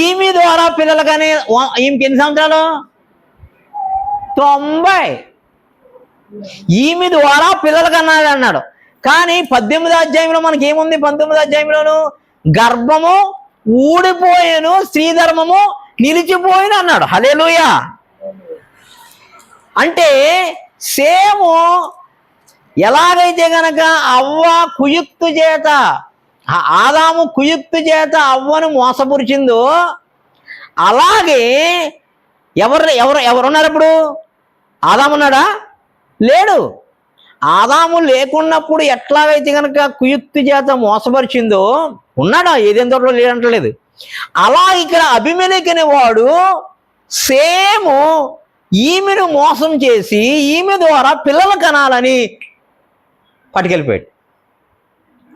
ఈమె ద్వారా పిల్లలు కానీ, ఈమెకి ఎన్ని సంవత్సరాలు? 90. ఈమె ద్వారా పిల్లలు కన్నాడు అన్నాడు. కానీ 18వ అధ్యాయంలో మనకి ఏముంది? 19వ అధ్యాయంలోను గర్భము ఊడిపోయాను, స్త్రీ ధర్మము నిలిచిపోయిన అన్నాడు. హల్లెలూయా. అంటే సేము ఎలాగైతే గనక అవ్వ కుయుక్తు చేత, ఆదాము కుయుక్తు చేత అవ్వను మోసపురిచిందో, అలాగే ఎవరున్నారు ఇప్పుడు? ఆదామున్నాడా? లేడు. ఆదాము లేకున్నప్పుడు ఎట్లాగైతే కనుక కుయుక్తి చేత మోసపరిచిందో, ఉన్నాడా? ఏదేం తోటలో లేదంటలేదు. అలా ఇక్కడ అబీమెలెకు అనేవాడు సేము ఈమెను మోసం చేసి ఈమె ద్వారా పిల్లలు కనాలని పట్టుకెళ్ళిపోయాడు.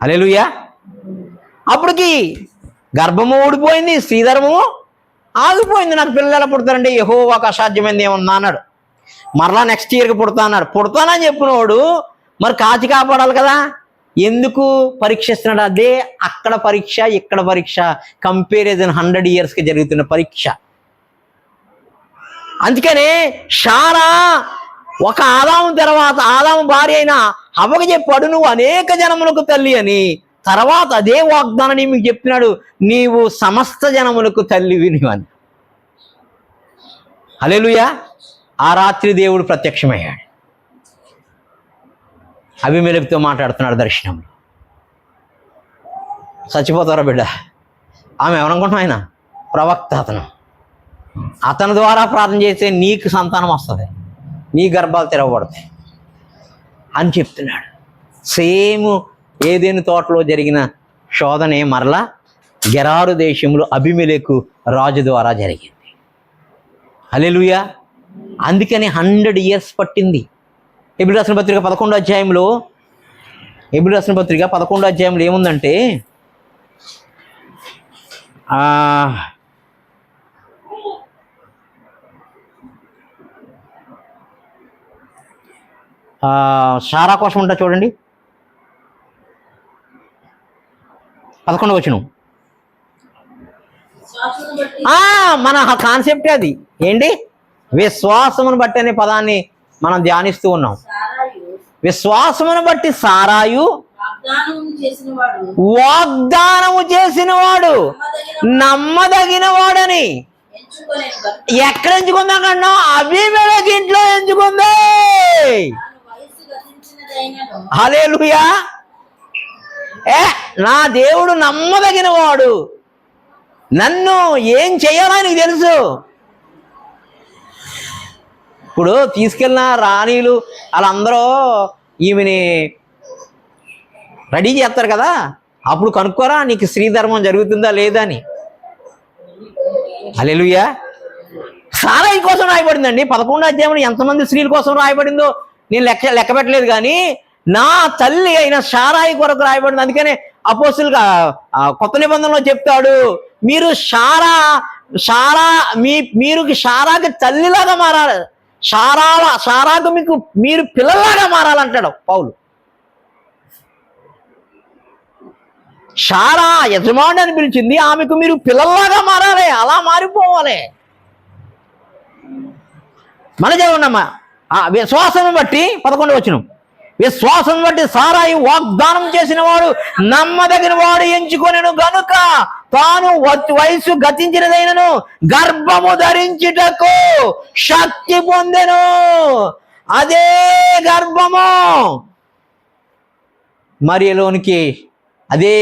హల్లెలూయా. అప్పటికి గర్భము ఊడిపోయింది, స్త్రీధర్మము ఆగిపోయింది. నాకు పిల్లలు ఎలా పుడతారంటే యెహోవాకు అసాధ్యమైంది ఏమన్నా అన్నాడు. మరలా నెక్స్ట్ ఇయర్కి పుడతా అన్నాడు. పుడతానని చెప్పినవాడు మరి కాచి కాపాడాలి కదా. ఎందుకు పరీక్షిస్తున్నాడు? అదే అక్కడ పరీక్ష, ఇక్కడ పరీక్ష, కంపారిజన్ 100 yearsకి జరుగుతున్న పరీక్ష. అందుకనే షారా ఒక ఆదాము తర్వాత ఆదాము భార్య అయినా హవ్వకు చెప్పాడు, నువ్వు అనేక జనములకు తల్లి అని. తర్వాత అదే వాగ్దానాన్ని మీకు చెప్తున్నాడు, నీవు సమస్త జనములకు తల్లివి అని. హల్లెలూయా. ఆ రాత్రి దేవుడు ప్రత్యక్షమయ్యాడు. అబీమెలెకుతో మాట్లాడుతున్నాడు దర్శనంలో. చచ్చిపోతారా బిడ్డ? ఆమె ఎవరనుకుంటున్నా? ఆయన ప్రవక్త. అతని ద్వారా ప్రార్థన చేస్తే నీకు సంతానం వస్తుంది, నీ గర్భాలు తెరవబడతాయి అని చెప్తున్నాడు. సేమ్ ఏదెను తోటలో జరిగిన శోధనే మరలా గెరారు దేశంలో అబీమెలెకు రాజు ద్వారా జరిగింది. హల్లెలూయా. అందుకని 100 years పట్టింది. హెబ్రీ రాసిన పత్రిక 11వ అధ్యాయంలో, హెబ్రీ రాసిన పత్రిక 11వ అధ్యాయంలో ఏముందంటే, షారా కోసం ఉంటా చూడండి, 11వ వచనం. మన కాన్సెప్టే అది. ఏంటి? విశ్వాసమును బట్టి అనే పదాన్ని మనం ధ్యానిస్తూ ఉన్నాం. విశ్వాసమును బట్టి సారాయు వాగ్దానము చేసిన వాడు నమ్మదగిన వాడని ఎక్కడ ఎంచుకుందా కన్నా అబీమెలెకు ఇంట్లో ఎంచుకుంది. హల్లెలూయా. నా దేవుడు నమ్మదగిన వాడు, నన్ను ఏం చేయాలని తెలుసు. ఇప్పుడు తీసుకెళ్ళిన రాణీలు వాళ్ళందరూ ఈమెని రెడీ చేస్తారు కదా, అప్పుడు కనుక్కోరా నీకు స్త్రీ ధర్మం జరుగుతుందా లేదా అని. హల్లెలూయా. సారాయి కోసం రాయబడిందండి. 11వ అధ్యాయంలో ఎంతమంది స్త్రీల కోసం రాయబడిందో నేను లెక్క పెట్టలేదు, కానీ నా తల్లి అయిన సారాయి కొరకు రాయబడింది. అందుకనే అపోస్తులుగా కొత్త నిబంధనలో చెప్తాడు, మీరు మీరు సారాకి తల్లిలాగా మారాలి, సారాకు మీరు పిల్లలాగా మారాలంటాడు పౌలు. సారా యజమాని అని పిలిచింది, ఆమెకు మీరు పిల్లల్లాగా మారాలి, అలా మారిపోవాలి. మన దేవుడమ్మా విశ్వాసం బట్టి 11వ వచనం, విశ్వాసం బట్టి సారాయి వాగ్దానం చేసిన వాడు నమ్మదగిన వాడు ఎంచుకొనెను గనుక తాను వయసు గతించినదైనను గర్భము ధరించుటకు శక్తి పొందెను. అదే గర్భము మరియలోనికి, అదే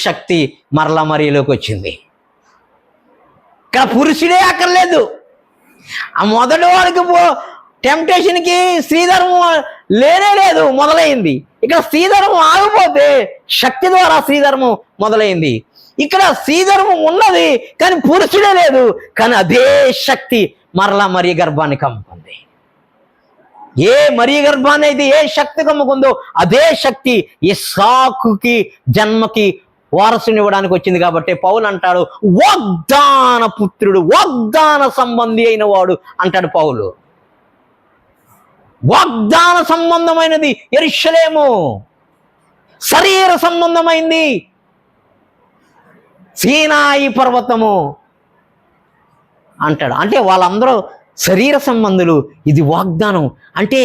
శక్తి మరలా మరియలోకి వచ్చింది. ఇక్కడ పురుషుడే అక్కర్లేదు. ఆ మొదటి వాడికి టెంప్టేషన్కి స్త్రీధర్మం లేనే లేదు, మొదలైంది. ఇక్కడ స్త్రీధర్మం ఆగిపోతే శక్తి ద్వారా స్త్రీధర్మం మొదలైంది. ఇక్కడ స్త్రీధర్మం ఉన్నది కానీ పురుషుడే లేదు, కానీ అదే శక్తి మరలా మరియ గర్భాన్ని కమ్ముకుంది. ఏ మరియ గర్భాన్ని అయితే ఏ శక్తి కమ్ముకుందో అదే శక్తి ఇస్సాకుకి జన్మకి వారసుని ఇవ్వడానికి వచ్చింది. కాబట్టి పౌలు అంటాడు వాగ్దాన పుత్రుడు, వాగ్దాన సంబంధి అయిన వాడు అంటాడు పౌలు. వాగ్దాన సంబంధమైనది యెరూషలేము, శరీర సంబంధమైంది సీనాయి పర్వతము అంటాడు. అంటే వాళ్ళందరూ శరీర సంబంధులు, ఇది వాగ్దానం. అంటే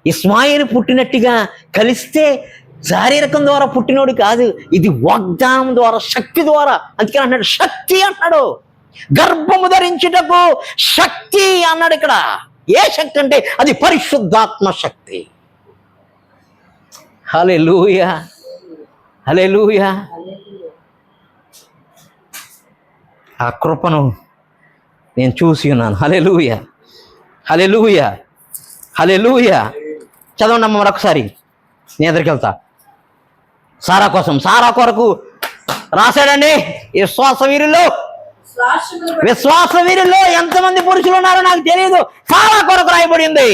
ఇస్మాయిల్ పుట్టినట్టుగా కలిస్తే శారీరకం ద్వారా పుట్టినోడు కాదు, ఇది వాగ్దానం ద్వారా, శక్తి ద్వారా. అందుకే అన్నాడు శక్తి అన్నాడు, గర్భము ధరించుటకు శక్తి అన్నాడు. ఇక్కడ ఏ శక్తి అంటే అది పరిశుద్ధాత్మ శక్తి. హల్లెలూయా, హల్లెలూయా. ఆ కృపను నేను చూసి ఉన్నాను. హల్లెలూయా, హల్లెలూయా, హల్లెలూయా. చదవండి అమ్మ మరొకసారి, నేను ఎదురుకి వెళ్తా. సారా కోసం, సారా కొరకు రాశాడండి. విశ్వాస వీరుల్లో ఎంతమంది పురుషులు ఉన్నారో నాకు తెలియదు, సారా కొరకు రాయబడింది.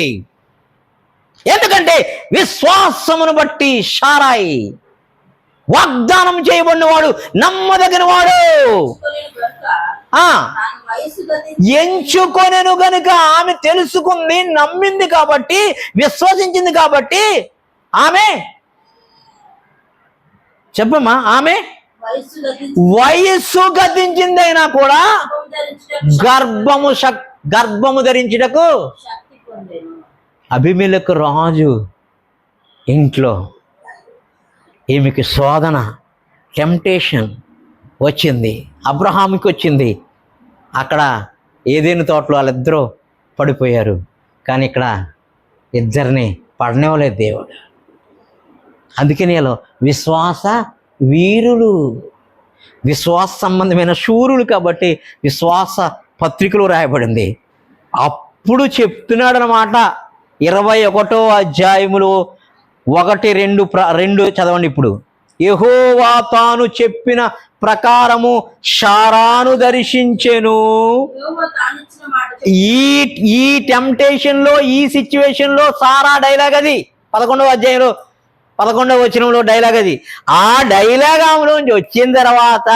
ఎందుకంటే విశ్వాసమును బట్టి సారాయి వాగ్దానం చేయబడిన వాడు, నమ్మదగిన వాడు, ఎంచుకొనెను గనుక ఆమె తెలుసుకుంది, నమ్మింది కాబట్టి, విశ్వసించింది కాబట్టి ఆమె, చెప్పమ్మా, ఆమె వయస్సు గతించిందైనా కూడా గర్భము ధరించుటకు అబీమెలెకు రాజు ఇంట్లో ఈమెకి శోధన, టెంప్టేషన్ వచ్చింది. అబ్రహాముకి వచ్చింది. అక్కడ ఏదైనా తోటలో వాళ్ళిద్దరూ పడిపోయారు, కానీ ఇక్కడ ఇద్దరిని పడనివ్వలేదు దేవుడు. అందుకే నేను విశ్వాస వీరులు, విశ్వాస సంబంధమైన శూరులు కాబట్టి విశ్వాస పత్రికలు రాయబడింది. అప్పుడు చెప్తున్నాడు అన్నమాట. 21వ అధ్యాయములో 1-2 చదవండి. ఇప్పుడు యెహోవా తాను చెప్పిన ప్రకారము సారాను దర్శించెను. ఈ టెంప్టేషన్ లో, ఈ సిచ్యువేషన్ లో సారా డైలాగ్ అది 11వ అధ్యాయంలో 11వ వచనంలో డైలాగ్ అది. ఆ డైలాగ్ ఆమెలోంచి వచ్చిన తర్వాత,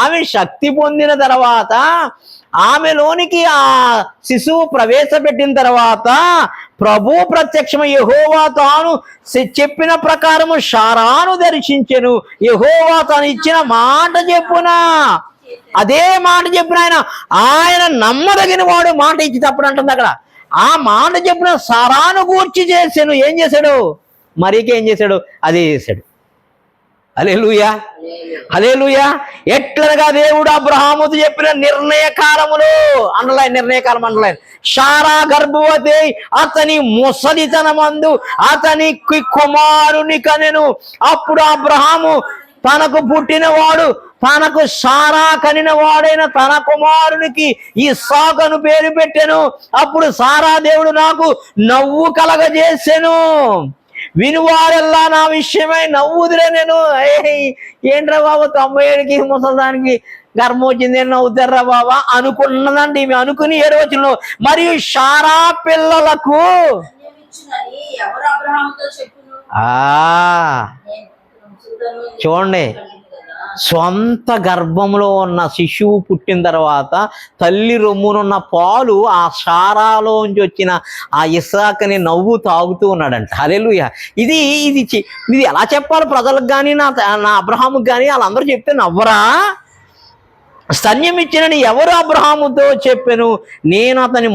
ఆమె శక్తి పొందిన తర్వాత, ఆమెలోనికి ఆ శిశువు ప్రవేశపెట్టిన తర్వాత ప్రభు ప్రత్యక్షమై యెహోవా తాను చెప్పిన ప్రకారము సారాను దర్శించెను. యెహోవా తాను ఇచ్చిన మాట చెప్పున, అదే మాట చెప్పిన ఆయన నమ్మదగిన వాడు. మాట ఇచ్చి తప్పుడు అంటుంది అక్కడ. ఆ మాట చెప్పిన సారాను గూర్చి చేశాను. ఏం చేశాడు? మరీకి ఏం చేశాడు? అదే చేశాడు. హల్లెలూయా, హల్లెలూయా. ఎట్లనగా దేవుడు అబ్రహాముతో చెప్పిన నిర్ణయకాలములో, అండర్లైన్, నిర్ణయకాలం అండర్లైన్, శారా గర్భవతి అతని ముసలితనమందు అతనికి కుమారుని కనెను. అప్పుడు అబ్రహాము తనకు పుట్టినవాడు, తనకు సారా కనిన వాడైన తన కుమారునికి ఇస్సాకును పేరు పెట్టెను. అప్పుడు సారా దేవుడు నాకు నవ్వు కలగజేసెను. వినువారెల్లా నా విషయమై నవ్వుదిరే. నేను ఏంట్రా బాబు 97కి ముసలిదానికి గర్భం వచ్చింది నవ్వుతారా బాబా అనుకున్నదండి. ఈమె అనుకుని 7వ వచనంలో మరియు శారా పిల్లలకు ఎవరు అబ్రహాముతో చెప్పును? చూడండి, సొంత గర్భంలో ఉన్న శిశువు పుట్టిన తర్వాత తల్లి రొమ్మునున్న పాలు ఆ శారాలోంచి వచ్చిన ఆ ఇస్సాకుని నవ్వు తాగుతూ ఉన్నాడంట. హల్లెలూయా. ఇది ఇది ఇది ఎలా చెప్పాలి ప్రజలకు కానీ, నా అబ్రహాముకి కానీ? వాళ్ళందరూ చెప్తే నవ్వరా? స్తన్యం ఇచ్చినని ఎవరు అబ్రహాముతో చెప్పెను? నేను అతని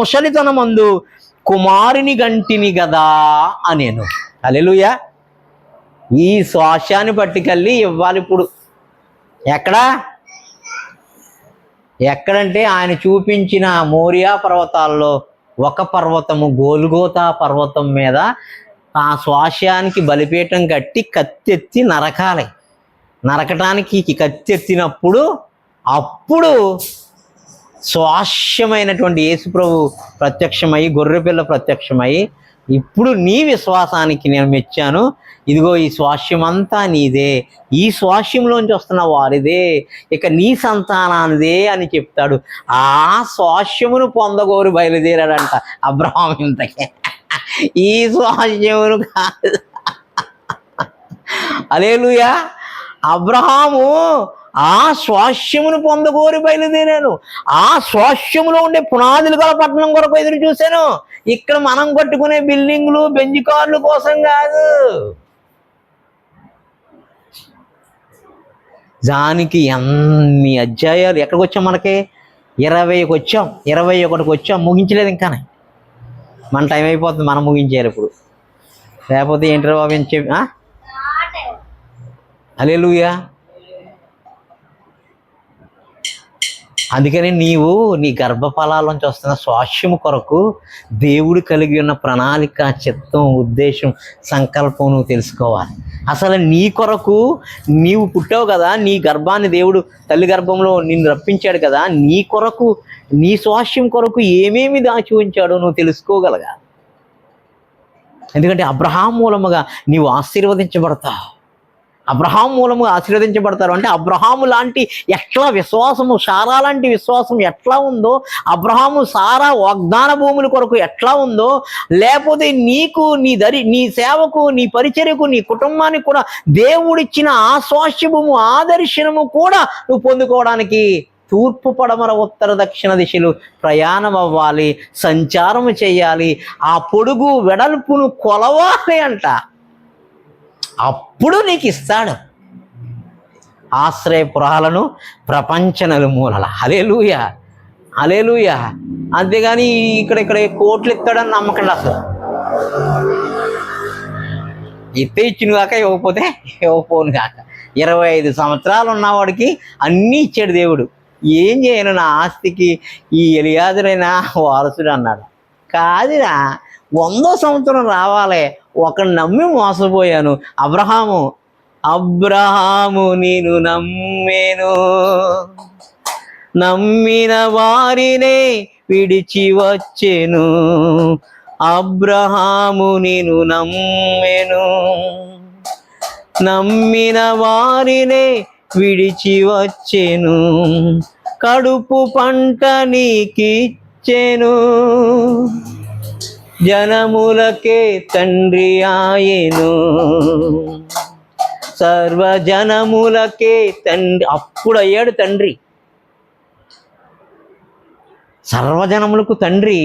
ముసలితనమందు కుమారుని గంటిని గదా అనేను. హల్లెలూయా. ఈ శ్వాసాన్ని పట్టుకెళ్ళి ఇవ్వాలి. ఇప్పుడు ఎక్కడంటే ఆయన చూపించిన మోరియా పర్వతాల్లో ఒక పర్వతము, గోల్గోతా పర్వతం మీద ఆ శ్వాసానికి బలిపీఠం కట్టి కత్తెత్తి నరకాలి. నరకటానికి కత్తెత్తినప్పుడు అప్పుడు స్వాస్యమైనటువంటి యేసుప్రభు ప్రత్యక్షమై, గొర్రెపిల్ల ప్రత్యక్షమై, ఇప్పుడు నీ విశ్వాసానికి నేను మెచ్చాను, ఇదిగో ఈ స్వాస్యం అంతా నీదే, ఈ స్వాస్యంలోంచి వస్తున్న వారిదే, ఇక నీ సంతానానిదే అని చెప్తాడు. ఆ స్వాస్యమును పొందగోరు బయలుదేరాడంట అబ్రహాము. ఇంతకే ఈ స్వాస్యమును కాదు. హల్లెలూయా. అబ్రహాము ఆ స్వాస్యమును పొందగోరి బయలుదేరాను. ఆ స్వాస్యములో ఉండే పునాదులు గల పట్టణం కొరకు ఎదురు చూశాను. ఇక్కడ మనం కట్టుకునే బిల్డింగ్లు, బెంజ్ కార్లు కోసం కాదు. దానికి ఎన్ని అధ్యాయాలు. ఎక్కడికి వచ్చాం? మనకి 20కి వచ్చాం, 21కి వచ్చాం, ముగించలేదు ఇంకా. మన టైం అయిపోతుంది, మనం ముగించారు ఇప్పుడు. లేకపోతే ఏంటో బాబు అని చెప్పి. హల్లెలూయా. అందుకని నీవు నీ గర్భఫలాల్లోంచి వస్తున్న స్వాస్యము కొరకు దేవుడు కలిగి ఉన్న ప్రణాళిక, చిత్తం, ఉద్దేశం, సంకల్పం నువ్వు తెలుసుకోవాలి. అసలు నీ కొరకు నీవు పుట్టావు కదా, నీ గర్భాన్ని దేవుడు తల్లి గర్భంలో నిన్ను రప్పించాడు కదా, నీ కొరకు, నీ స్వాస్యం కొరకు ఏమేమి దాచి ఉంచాడో నువ్వు తెలుసుకోగలగా. ఎందుకంటే అబ్రహాము మూలముగా నీవు ఆశీర్వదించబడతావు. అబ్రహాము మూలముగా ఆశీర్వదించబడతారు అంటే అబ్రహాము లాంటి ఎట్లా విశ్వాసము, సారా లాంటి విశ్వాసం ఎట్లా ఉందో, అబ్రహాము సారా వాగ్దాన భూముల కొరకు ఎట్లా ఉందో, లేకపోతే నీకు, నీ సేవకు, నీ పరిచర్యకు, నీ కుటుంబానికి కూడా దేవుడిచ్చిన ఆ స్వాస్యభూము, ఆ దర్శనము కూడా నువ్వు పొందుకోవడానికి తూర్పు, పడమర, ఉత్తర, దక్షిణ దిశలు ప్రయాణం అవ్వాలి, సంచారము చేయాలి, ఆ పొడుగు వెడల్పును కొలవాలి అంట. అప్పుడు నీకు ఇస్తాడు ఆశ్రయపురాలను, ప్రపంచ నలుమూలల. హల్లెలూయా, హల్లెలూయా. అంతేగాని ఇక్కడ కోట్లు ఇస్తాడని నమ్మకండి. అసలు ఇస్తే ఇచ్చిన కాక, ఇవ్వకపోతే ఇవ్వకపోను కాక. 25 సంవత్సరాలు ఉన్నవాడికి అన్నీ ఇచ్చాడు దేవుడు. ఏం చేయను నా ఆస్తికి ఈ ఎలియాజరైనా వారసుడు అన్నాడు. కాదురా, 100వ సంవత్సరం రావాలి. ఒకడు నమ్మి మోసపోయాను. అబ్రహాము నేను నమ్మేను, నమ్మిన వారినే విడిచి వచ్చెను. అబ్రహాము నేను నమ్మేను, నమ్మిన వారినే విడిచి వచ్చెను. కడుపు పంట నీకిచ్చెను, జనములకే తండ్రి ఆయను, సర్వజనములకే తండ్రి. అప్పుడు అయ్యాడు తండ్రి. సర్వజనములకు తండ్రి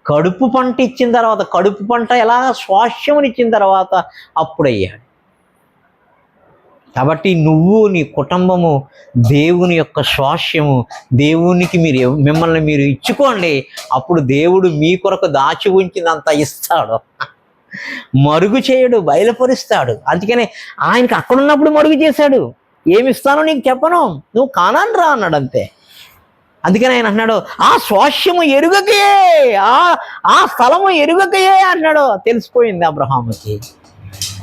కడుపు పంట ఇచ్చిన తర్వాత, కడుపు పంట ఎలా స్వాస్యమునిచ్చిన తర్వాత అప్పుడయ్యాడు. కాబట్టి నువ్వు, నీ కుటుంబము దేవుని యొక్క స్వాస్యము. దేవునికి మిమ్మల్ని మీరు ఇచ్చుకోండి. అప్పుడు దేవుడు మీ కొరకు దాచి ఉంచినంత ఇస్తాడు. మరుగు చేయడు, బయలుపరుస్తాడు. అందుకనే ఆయనకి అక్కడున్నప్పుడు మరుగు చేశాడు. ఏమి ఇస్తానో నీకు చెప్పను, నువ్వు కానాను రా అన్నాడు అంతే. అందుకని ఆయన అన్నాడు, ఆ స్వాస్యము ఎరుగకయే, ఆ స్థలము ఎరుగకయే అన్నాడు. తెలిసిపోయింది అబ్రహాముకి.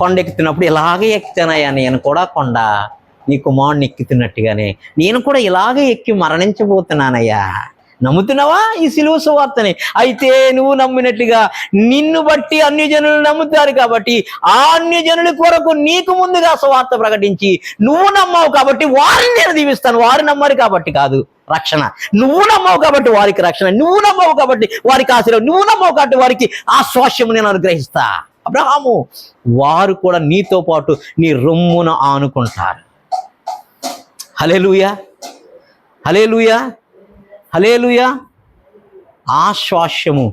కొండ ఎక్కుతున్నప్పుడు ఇలాగే ఎక్కుతానయ్యా నేను కూడా కొండ, నీ కుమారుని ఎక్కుతున్నట్టుగానే నేను కూడా ఇలాగే ఎక్కి మరణించబోతున్నానయ్యా, నమ్ముతున్నావా ఈ సిలువ సువార్తని? అయితే నువ్వు నమ్మినట్టుగా నిన్ను బట్టి అన్యజనులు నమ్ముతారు కాబట్టి ఆ అన్యజనుల కొరకు నీకు ముందుగా సువార్త ప్రకటించి నువ్వు నమ్మావు కాబట్టి వారిని నేను దీవిస్తాను. వారు నమ్మరు కాబట్టి కాదు రక్షణ, నువ్వు నమ్మవు కాబట్టి వారికి రక్షణ, నువ్వు నమ్మవు కాబట్టి వారికి ఆశీర్వాదం, నువ్వు నమ్మవు కాబట్టి వారికి ఆ స్వాస్యము నేను అనుగ్రహిస్తా. అబ్రహాము, వారు కూడా నీతో పాటు నీ రొమ్మున ఆనుకుంటారు. హల్లెలూయా, హల్లెలూయా, హల్లెలూయా. ఆ స్వాస్యము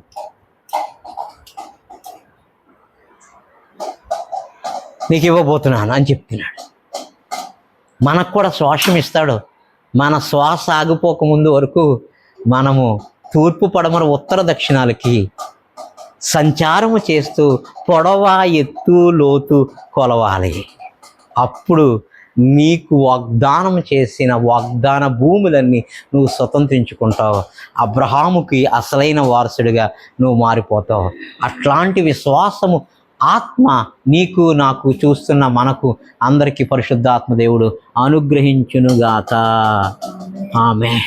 నీకు ఇవ్వబోతున్నాను అని చెప్తున్నాడు. మనకు కూడా స్వాస్యం ఇస్తాడు. మన శ్వాస ఆగిపోకముందు వరకు మనము తూర్పు పడమర ఉత్తర దక్షిణాలకి సంచారము చేస్తూ పొడవ ఎత్తు లోతు కొలవాలి. అప్పుడు నీకు వాగ్దానం చేసిన వాగ్దాన భూములన్నీ నువ్వు స్వతంత్రించుకుంటావు. అబ్రహాముకి అసలైన వారసుడిగా నువ్వు మారిపోతావు. అట్లాంటి విశ్వాసము ఆత్మ నీకు నాకు చూస్తున్న మనకు అందరికీ పరిశుద్ధాత్మ దేవుడు అనుగ్రహించునుగాక. ఆమేన్.